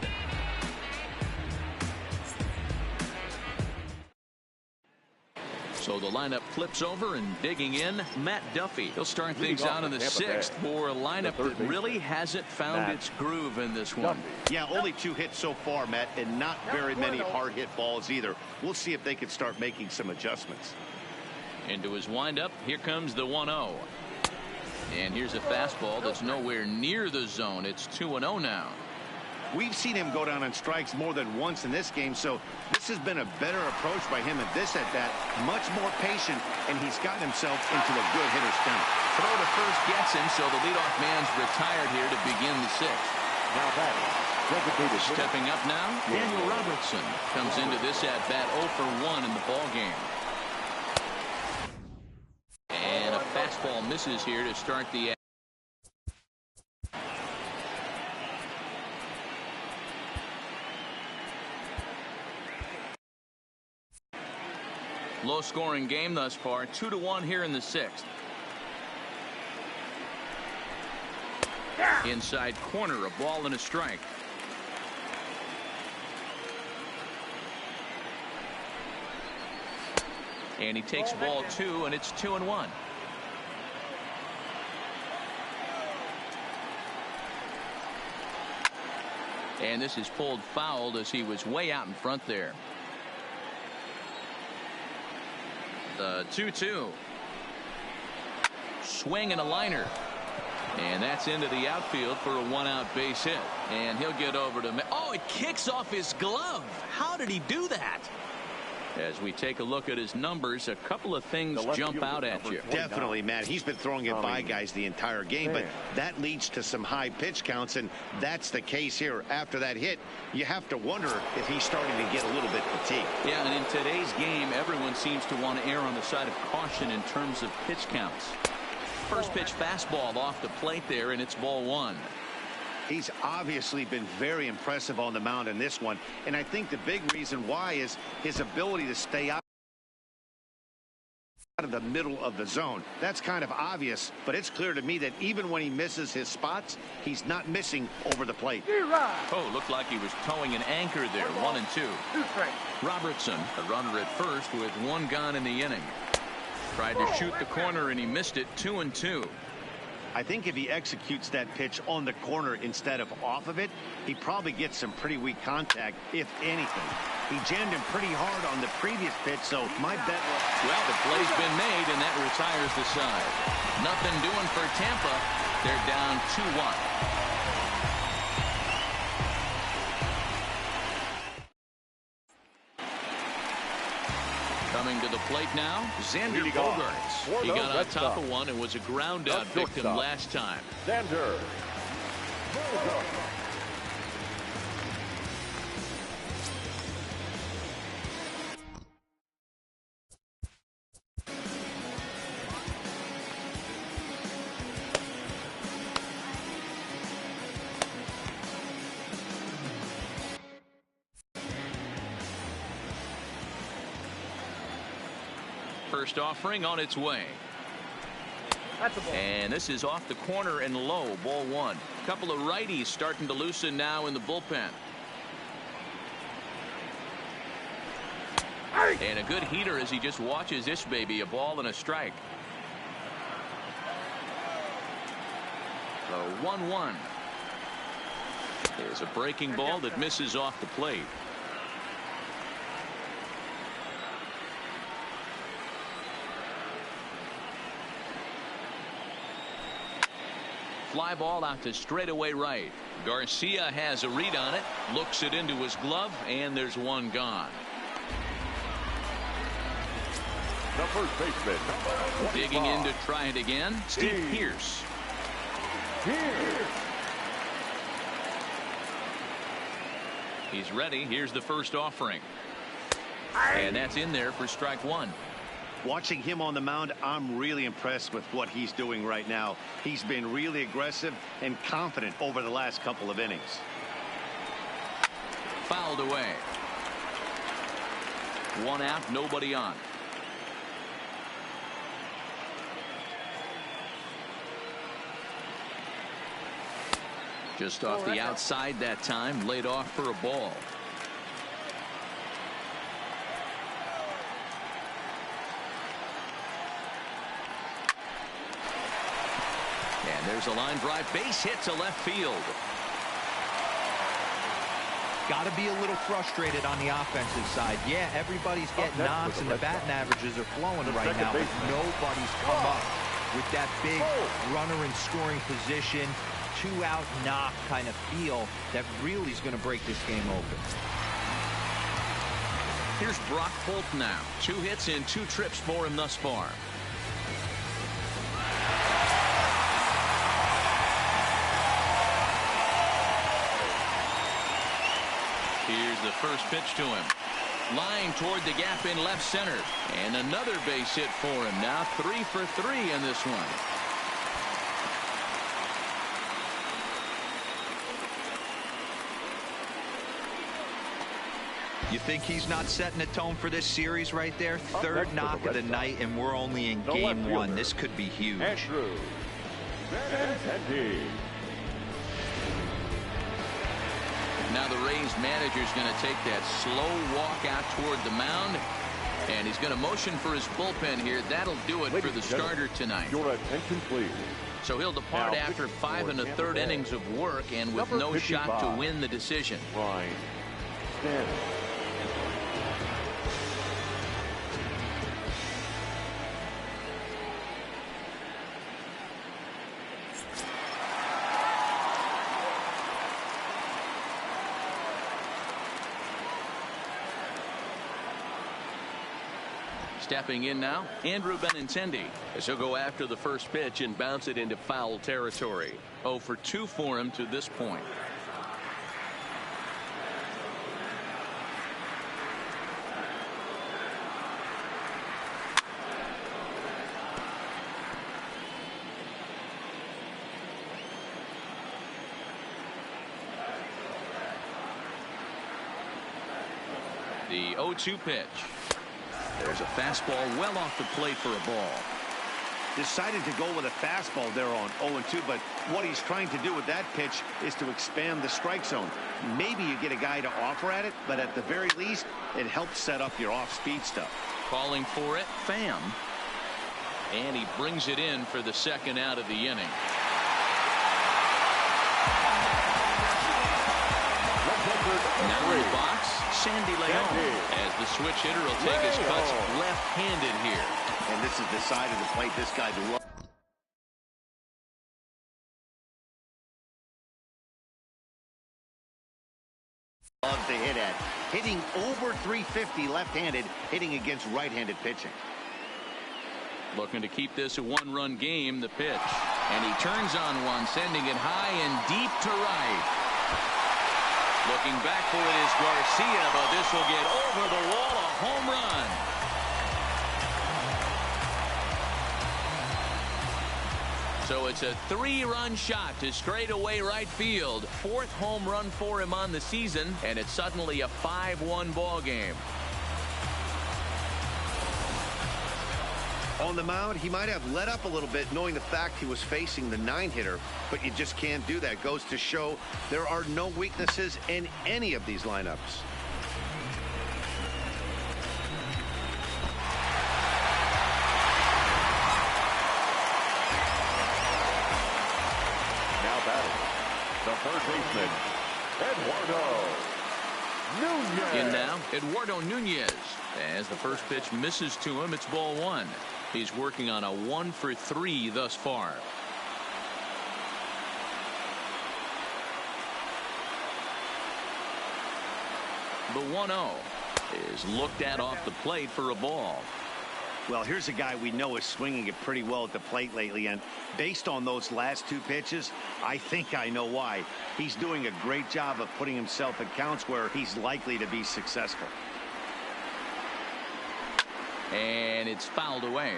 So the lineup flips over, and digging in, Matt Duffy. He'll start things out in the 6th for a lineup that really hasn't found its groove in this one. Yeah, only 2 hits so far, Matt, and not very many hard hit balls either. We'll see if they can start making some adjustments. Into his windup, here comes the 1-0. And here's a fastball that's nowhere near the zone. It's 2-0 now. We've seen him go down on strikes more than once in this game, so this has been a better approach by him at this at-bat. Much more patient, and he's gotten himself into a good hitter's count. Throw to first gets him, so the leadoff man's retired here to begin the 6th. Now batting, stepping up now, Daniel Robertson comes into this at-bat 0 for 1 in the ballgame. And a fastball misses here to start the low-scoring game thus far, 2-1 here in the 6th. Inside corner, a ball and a strike. And he takes ball 2, and it's 2-1. And this is pulled fouled as he was way out in front there. The 2-2. Swing and a liner. And that's into the outfield for a 1-out base hit. And he'll get over to... Oh, it kicks off his glove. How did he do that? As we take a look at his numbers, a couple of things jump out at you. Definitely, Matt. He's been throwing it by guys the entire game, but that leads to some high pitch counts, and that's the case here. After that hit, you have to wonder if he's starting to get a little bit fatigued. Yeah, and in today's game, everyone seems to want to err on the side of caution in terms of pitch counts. First pitch fastball off the plate there, and it's ball 1. He's obviously been very impressive on the mound in this one, and I think the big reason why is his ability to stay out of the middle of the zone. That's kind of obvious, but it's clear to me that even when he misses his spots, he's not missing over the plate. Oh, looked like he was towing an anchor there. 1 and 2. Robertson, a runner at first with 1 gone in the inning. Tried to shoot the corner, and he missed it. 2 and 2. I think if he executes that pitch on the corner instead of off of it, he probably gets some pretty weak contact, if anything. He jammed him pretty hard on the previous pitch, so my bet was... Well, the play's been made, and that retires the side. Nothing doing for Tampa. They're down 2-1. Coming to the plate now, Xander Bogaerts. He got on top of one and was a ground-out victim last time. Xander Bogaerts. First offering on its way. And this is off the corner and low, ball 1. Couple of righties starting to loosen now in the bullpen. And a good heater as he just watches this baby, a ball and a strike. The 1-1. There's a breaking ball that misses off the plate. Fly ball out to straightaway right. Garcia has a read on it, looks it into his glove, and there's one gone. The first baseman, Digging in to try it again, Steve Pearce. He's ready. Here's the first offering. And that's in there for strike one. Watching him on the mound, I'm really impressed with what he's doing right now. He's been really aggressive and confident over the last couple of innings. Fouled away. One out, nobody on. Just off the outside that time, laid off for a ball. And there's a line drive, base hit to left field. Got to be a little frustrated on the offensive side. Yeah, everybody's getting knocks and the batting averages are flowing right now, but nobody's come up with that big runner in scoring position, 2-out knock kind of feel that really is going to break this game open. Here's Brock Holt now. 2 hits in 2 trips for him thus far. Here's the first pitch to him. Line toward the gap in left center. And another base hit for him. Now 3 for 3 in this one. You think he's not setting the tone for this series right there? Third knock of the night, and we're only in game 1. This could be huge. Andrew Benintendi. Now the Rays manager's going to take that slow walk out toward the mound, and he's going to motion for his bullpen here. That'll do it for the starter tonight. Your attention, please. So he'll depart after 5 1/3 innings of work and with no shot to win the decision. Ryan Stanton. Stepping in now, Andrew Benintendi, as he'll go after the first pitch and bounce it into foul territory. 0 for 2 for him to this point. The 0-2 pitch. There's a fastball well off the plate for a ball. Decided to go with a fastball there on 0-2, but what he's trying to do with that pitch is to expand the strike zone. Maybe you get a guy to offer at it, but at the very least, it helps set up your off-speed stuff. Calling for it, Pham. And he brings it in for the second out of the inning. Now in the box, Sandy Leon, as the switch hitter will take his cuts left-handed here. And this is the side of the plate this guy loves to hit at. Hitting over 350 left-handed, hitting against right-handed pitching. Looking to keep this a 1-run game, the pitch. And he turns on one, sending it high and deep to right. Looking back for it is Garcia, but this will get over the wall, a home run. So it's a 3-run shot to straightaway right field. 4th home run for him on the season, and it's suddenly a 5-1 ball game. On the mound, he might have let up a little bit knowing the fact he was facing the 9-hitter, but you just can't do that. Goes to show there are no weaknesses in any of these lineups. baseman, Eduardo Nunez. In now, Eduardo Nunez. As the first pitch misses to him, it's ball one. He's working on a 1-for-3 thus far. The 1-0 is looked at off the plate for a ball. Well, here's a guy we know is swinging it pretty well at the plate lately, and based on those last two pitches, I think I know why. He's doing a great job of putting himself in counts where he's likely to be successful. And it's fouled away.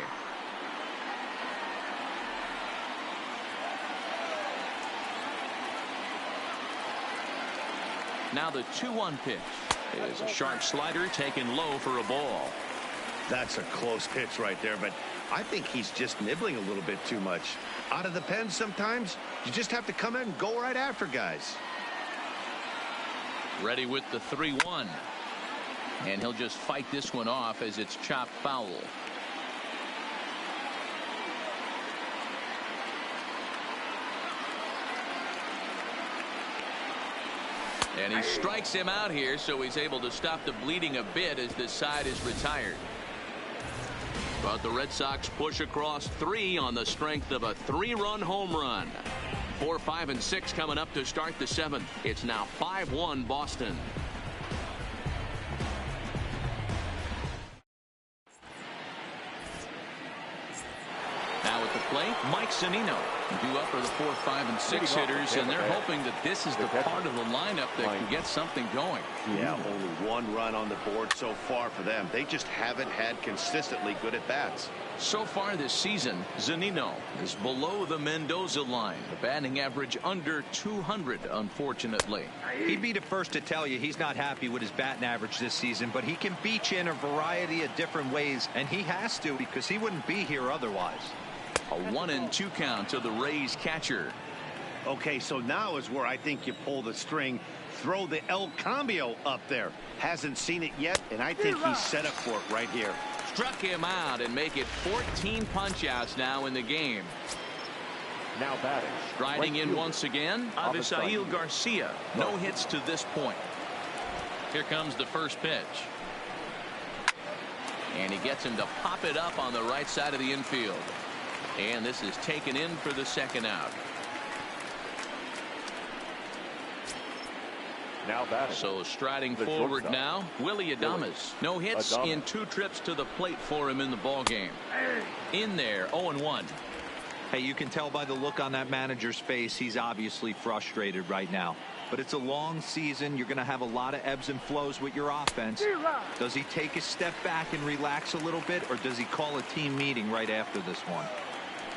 Now the 2-1 pitch is a sharp slider taken low for a ball. That's a close pitch right there, but I think he's just nibbling a little bit too much. Out of the pen sometimes, you just have to come in and go right after guys. Ready with the 3-1. And he'll just fight this one off as it's chopped foul. And he strikes him out here, so he's able to stop the bleeding a bit as this side is retired. But the Red Sox push across 3 on the strength of a 3-run home run. 4, 5, and 6 coming up to start the 7th. It's now 5-1 Boston. Now at the plate, Mike Zunino. Due up for the 4, 5, and 6 hitters, and they're hoping that this is the part of the lineup that can get something going. Yeah, only 1 run on the board so far for them. They just haven't had consistently good at bats. So far this season, Zunino is below the Mendoza line. The batting average under 200, unfortunately. He'd be the first to tell you he's not happy with his batting average this season, but he can beat you in a variety of different ways, and he has to because he wouldn't be here otherwise. A 1-2 count to the Rays catcher. Okay, so now is where I think you pull the string. Throw the El Cambio up there. Hasn't seen it yet, and I think he's set up for it right here. Struck him out and make it 14 punch-outs now in the game. Now batting. Striding right in fielder, once again, Avisail Garcia. No hits to this point. Here comes the first pitch. And he gets him to pop it up on the right side of the infield. And this is taken in for the second out. Now batting. So striding The forward shortstop, now, Willie Adames. No hits in 2 trips to the plate for him in the ball game. In there, 0-1. Hey, you can tell by the look on that manager's face he's obviously frustrated right now. But it's a long season. You're going to have a lot of ebbs and flows with your offense. Does he take a step back and relax a little bit, or does he call a team meeting right after this one?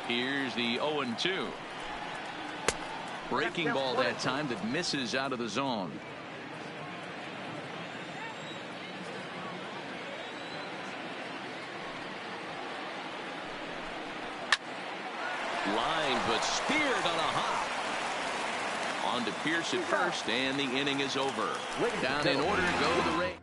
Here's the 0-2. Breaking ball that time that misses out of the zone. Line, but speared on a hop. On to Pierce at first, and the inning is over. Down in order go the Rays.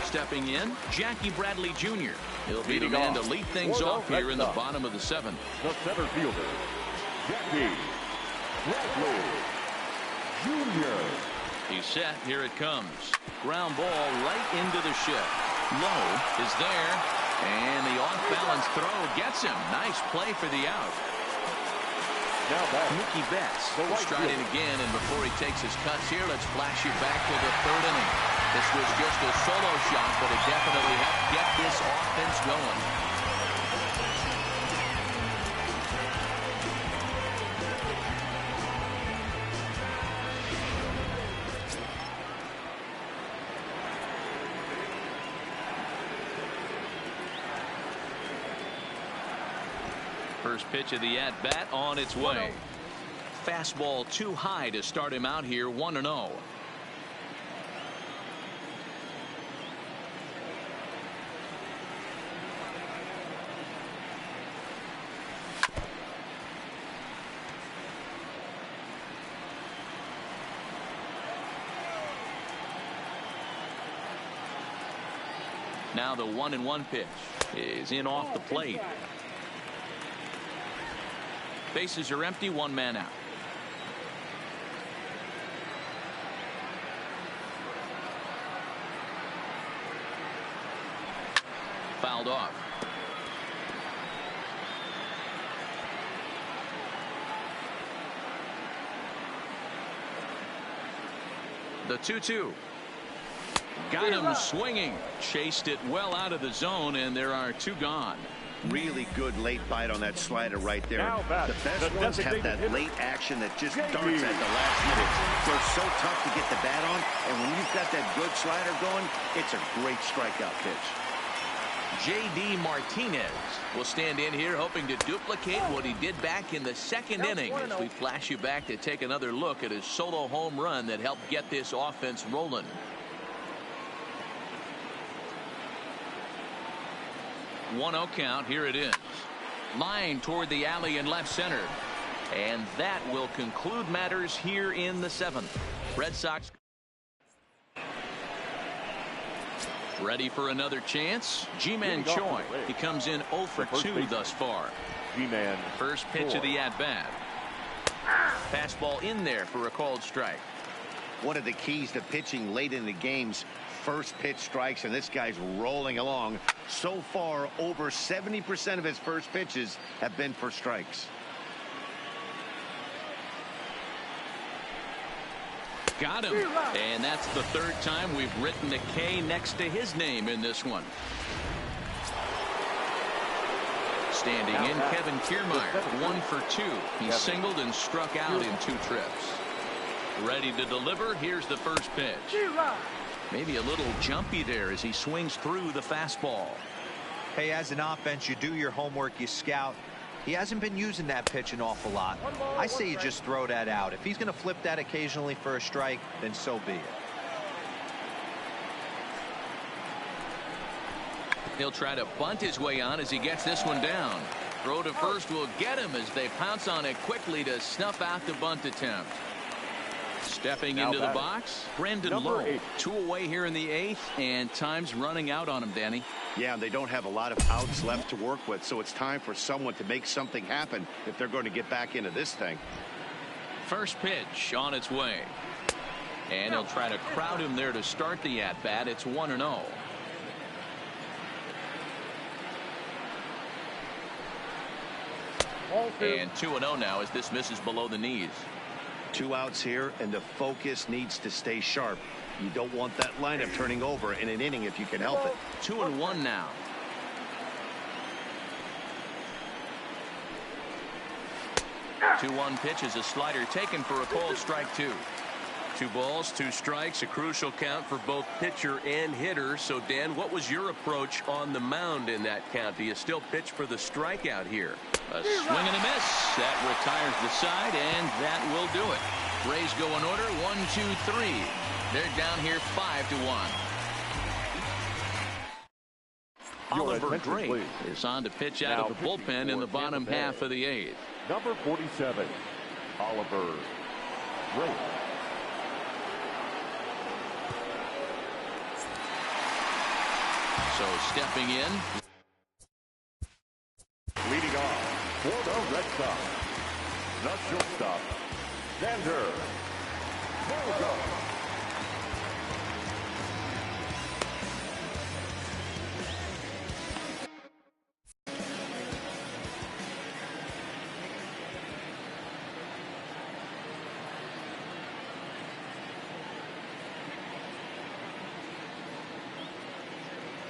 Stepping in, Jackie Bradley Jr. He'll be the man to lead things off here in the bottom of the 7th. The center fielder, Jackie Bradley Jr. He's set. Here it comes. Ground ball right into the shift. Low is there. And the off-balance throw gets him. Nice play for the out. Now back. Mookie Betts right striding fielder. again, and before he takes his cuts here, let's flash you back to the 3rd inning. This was just a solo shot, but it definitely helped get this offense going. First pitch of the at-bat on its way. Fastball too high to start him out here, 1-0. Now the 1-1 pitch is in off the plate. Bases are empty, 1 man out. fouled off. The 2-2. Got him swinging. Chased it well out of the zone, and there are two gone. Really good late bite on that slider right there. The best ones have that late action that just darts at the last minute. They're so tough to get the bat on, and when you've got that good slider going, it's a great strikeout pitch. J.D. Martinez will stand in here hoping to duplicate what he did back in the second inning as we flash you back to take another look at his solo home run that helped get this offense rolling. One-0 count. Here it is. Line toward the alley in left center. And that will conclude matters here in the seventh. Red Sox ready for another chance. Ji-Man Choi. He comes in 0 for 2 thus far. Ji-Man. First pitch of the at-bat. Fastball in there for a called strike. One of the keys to pitching late in the games, first pitch strikes, and this guy's rolling along. So far, over 70% of his first pitches have been for strikes. Got him. And that's the third time we've written a K next to his name in this one. Standing in, Kevin Kiermaier, 1 for 2. He singled and struck out in 2 trips. Ready to deliver. Here's the first pitch. Maybe a little jumpy there as he swings through the fastball. Hey, as an offense, you do your homework, you scout. He hasn't been using that pitch an awful lot. I say you just throw that out. If he's going to flip that occasionally for a strike, then so be it. He'll try to bunt his way on as he gets this one down. Throw to first will get him as they pounce on it quickly to snuff out the bunt attempt. Stepping into the box, Brendan Lowe. 2 away here in the 8th, and time's running out on him, Danny. Yeah, and they don't have a lot of outs left to work with, so it's time for someone to make something happen if they're going to get back into this thing. First pitch on its way. And he'll try to crowd him there to start the at-bat. It's 1-0. And 2-0 now as this misses below the knees. 2 outs here, and the focus needs to stay sharp. You don't want that lineup turning over in an inning if you can help it. 2-1 now. The 2-1 pitch is a slider taken for a called strike 2. 2 balls, 2 strikes, a crucial count for both pitcher and hitter. So, Dan, what was your approach on the mound in that count? Do you still pitch for the strikeout here? A swing and a miss. That retires the side, and that will do it. Rays go in order, 1, 2, 3. They're down here 5-1. Oliver Drake is on to pitch out of the bullpen in the bottom half of the 8th. Number 47, Oliver Drake. So stepping in. Leading off for the Red Sox, the shortstop, Xander Bogaerts.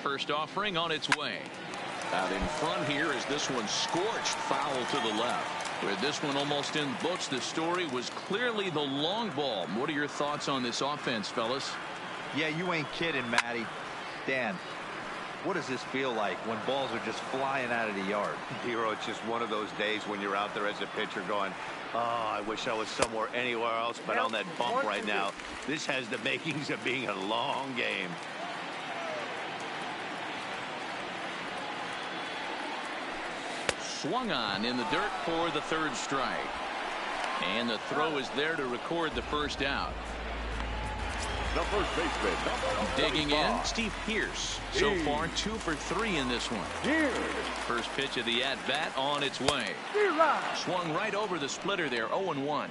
First offering on its way. Out in front here is this one scorched foul to the left. With this one almost in the books, the story was clearly the long ball. What are your thoughts on this offense, fellas? Yeah, you ain't kidding, Matty. Dan, what does this feel like when balls are just flying out of the yard? Hero, it's just one of those days when you're out there as a pitcher going, oh, I wish I was somewhere anywhere else but on that bump right now. This has the makings of being a long game. Swung on in the dirt for the third strike. And the throw is there to record the first out. The first baseman. Digging in, Steve Pearce. So far 2 for 3 in this one. First pitch of the at-bat on its way. Swung right over the splitter there, 0-1.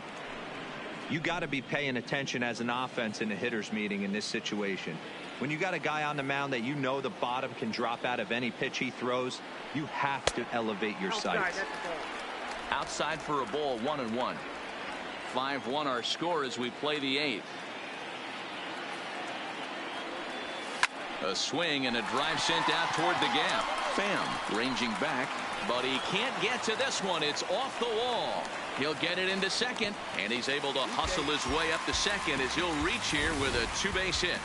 You got to be paying attention as an offense in a hitter's meeting in this situation. When you got a guy on the mound that you know the bottom can drop out of any pitch he throws, you have to elevate your sights. Outside for a ball, 1-1. 5-1 our score as we play the 8th. A swing and a drive sent out toward the gap. Pham ranging back, but he can't get to this one. It's off the wall. He'll get it into second, and he's able to hustle his way up to second as he'll reach here with a 2-base hit.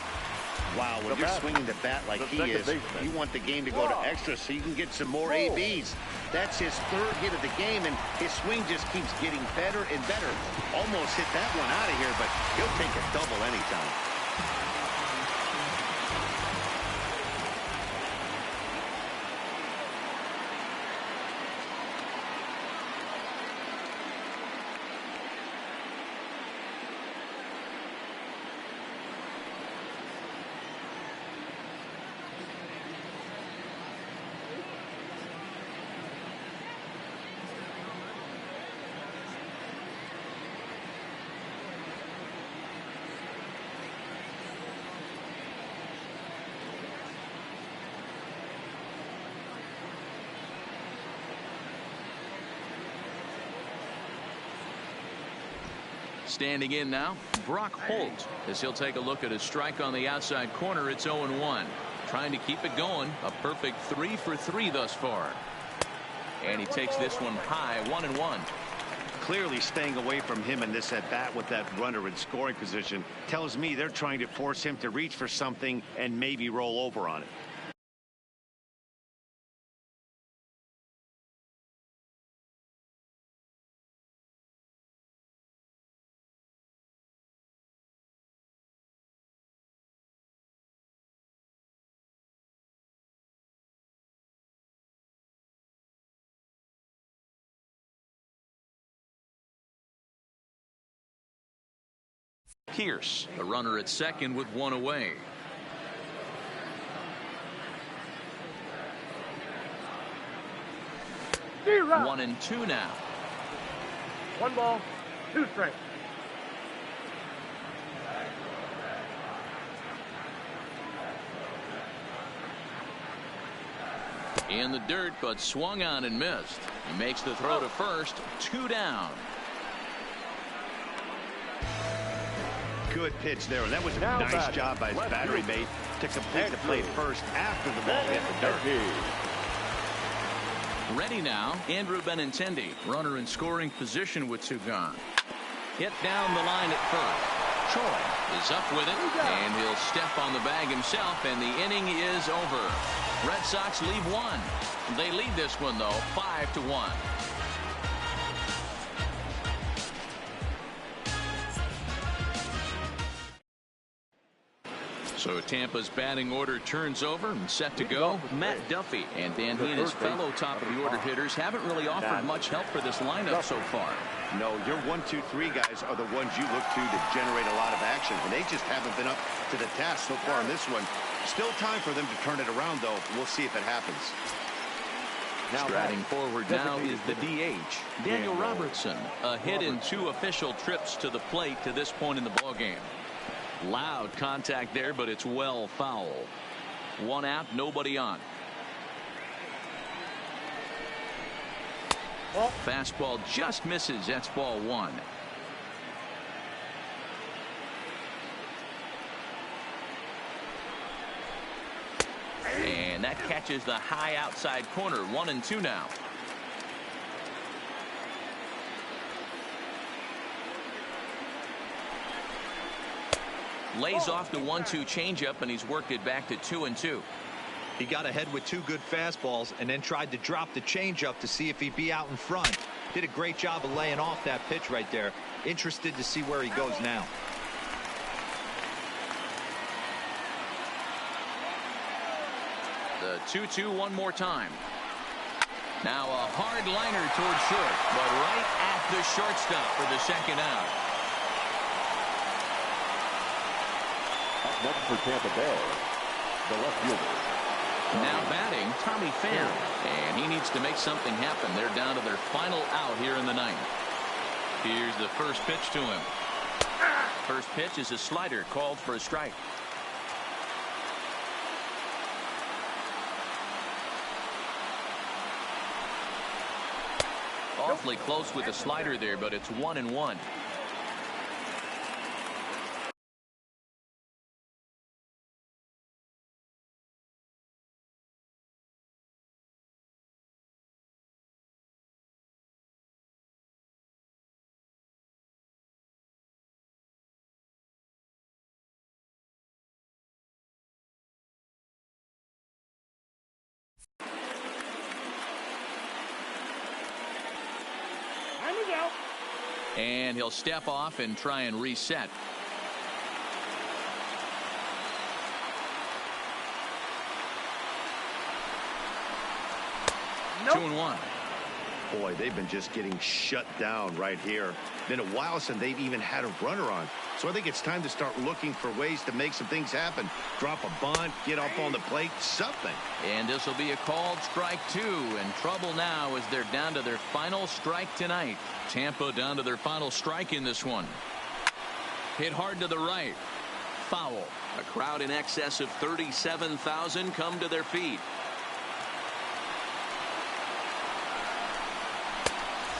Wow, when you're swinging the bat like he is, you want the game to go to extra so you can get some more ABs. That's his 3rd hit of the game, and his swing just keeps getting better and better. Almost hit that one out of here, but he'll take a double anytime. Standing in now, Brock Holt, as he'll take a look at a strike on the outside corner. It's 0-1. Trying to keep it going. A perfect 3 for 3 thus far. And he takes this one high, 1-1. Clearly staying away from him in this at bat with that runner in scoring position tells me they're trying to force him to reach for something and maybe roll over on it. Pierce, a runner at second with 1 away. Zero. 1-2 now. 1 ball, 2 strikes. In the dirt, but swung on and missed. He makes the throw to first. 2 down. Good pitch there, and that was a nice job by his battery mate to complete the play first after the ball hit the dirt. Ready now, Andrew Benintendi, runner in scoring position with 2 gone. Hit down the line at first. Choi is up with it, and he'll step on the bag himself, and the inning is over. Red Sox lead 1. They lead this one, though, 5-1. So Tampa's batting order turns over and set to go. Matt Duffy, and Dan he and his fellow top of the order hitters haven't really offered much help for this lineup so far. No, your 1, 2, 3 guys are the ones you look to generate a lot of action, and they just haven't been up to the task so far in this one. Still time for them to turn it around, though. We'll see if it happens. Striding forward now is the DH, Daniel Robertson. A hit in 2 official trips to the plate to this point in the ballgame. Loud contact there, but it's well foul. 1 out, nobody on. Fastball just misses. That's ball 1. And that catches the high outside corner. 1-2 now. Lays off the 1-2 changeup, and he's worked it back to 2-2. He got ahead with 2 good fastballs and then tried to drop the changeup to see if he'd be out in front. Did a great job of laying off that pitch right there. Interested to see where he goes now. The 2-2 one more time. Now a hard liner towards short, but right at the shortstop for the 2nd out. Up next for Tampa Bay, the left fielder. Now batting, Tommy Pham, and he needs to make something happen. They're down to their final out here in the 9th. Here's the first pitch to him. First pitch is a slider called for a strike. awfully close with the slider there, but it's 1-1. And he'll step off and try and reset. Nope. 2-1. Boy, they've been just getting shut down right here. Been a while since they've even had a runner on. So I think it's time to start looking for ways to make some things happen. Drop a bunt, get up on the plate, something. And this will be a called strike 2. And trouble now as they're down to their final strike tonight. Tampa down to their final strike in this one. Hit hard to the right. Foul. A crowd in excess of 37,000 come to their feet.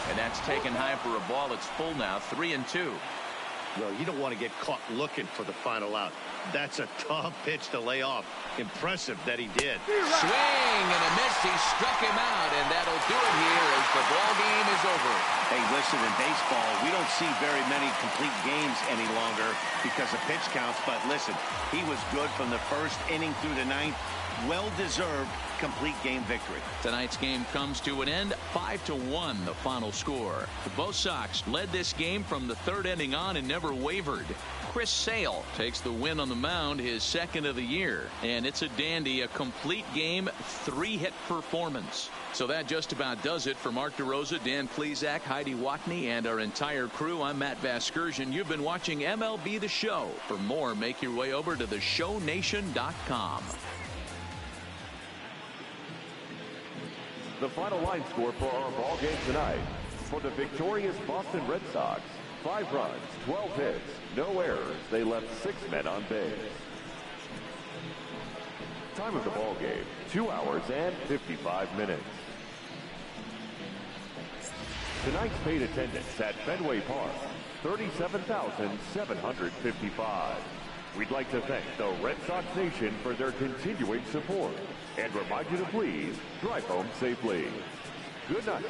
And that's taken high for a ball. It's full now, 3-2. Well, you don't want to get caught looking for the final out. That's a tough pitch to lay off. Impressive that he did. Swing and a miss. He struck him out, and that'll do it here as the ball game is over. Hey, listen, in baseball, we don't see very many complete games any longer because of pitch counts. But listen, he was good from the first inning through the ninth. Well-deserved complete game victory. Tonight's game comes to an end, 5-1 the final score. Both Sox led this game from the third inning on and never wavered. Chris Sale takes the win on the mound, his second of the year, and it's a dandy, a complete game, 3-hit performance. So that just about does it for Mark DeRosa, Dan Plesac, Heidi Watney, and our entire crew. I'm Matt Vasgersian. You've been watching MLB The Show. For more, make your way over to theshownation.com. The final line score for our ball game tonight. For the victorious Boston Red Sox, 5 runs, 12 hits, no errors. They left 6 men on base. Time of the ball game, 2 hours and 55 minutes. Tonight's paid attendance at Fenway Park, 37,755. We'd like to thank the Red Sox Nation for their continuing support and remind you to please drive home safely. Good night.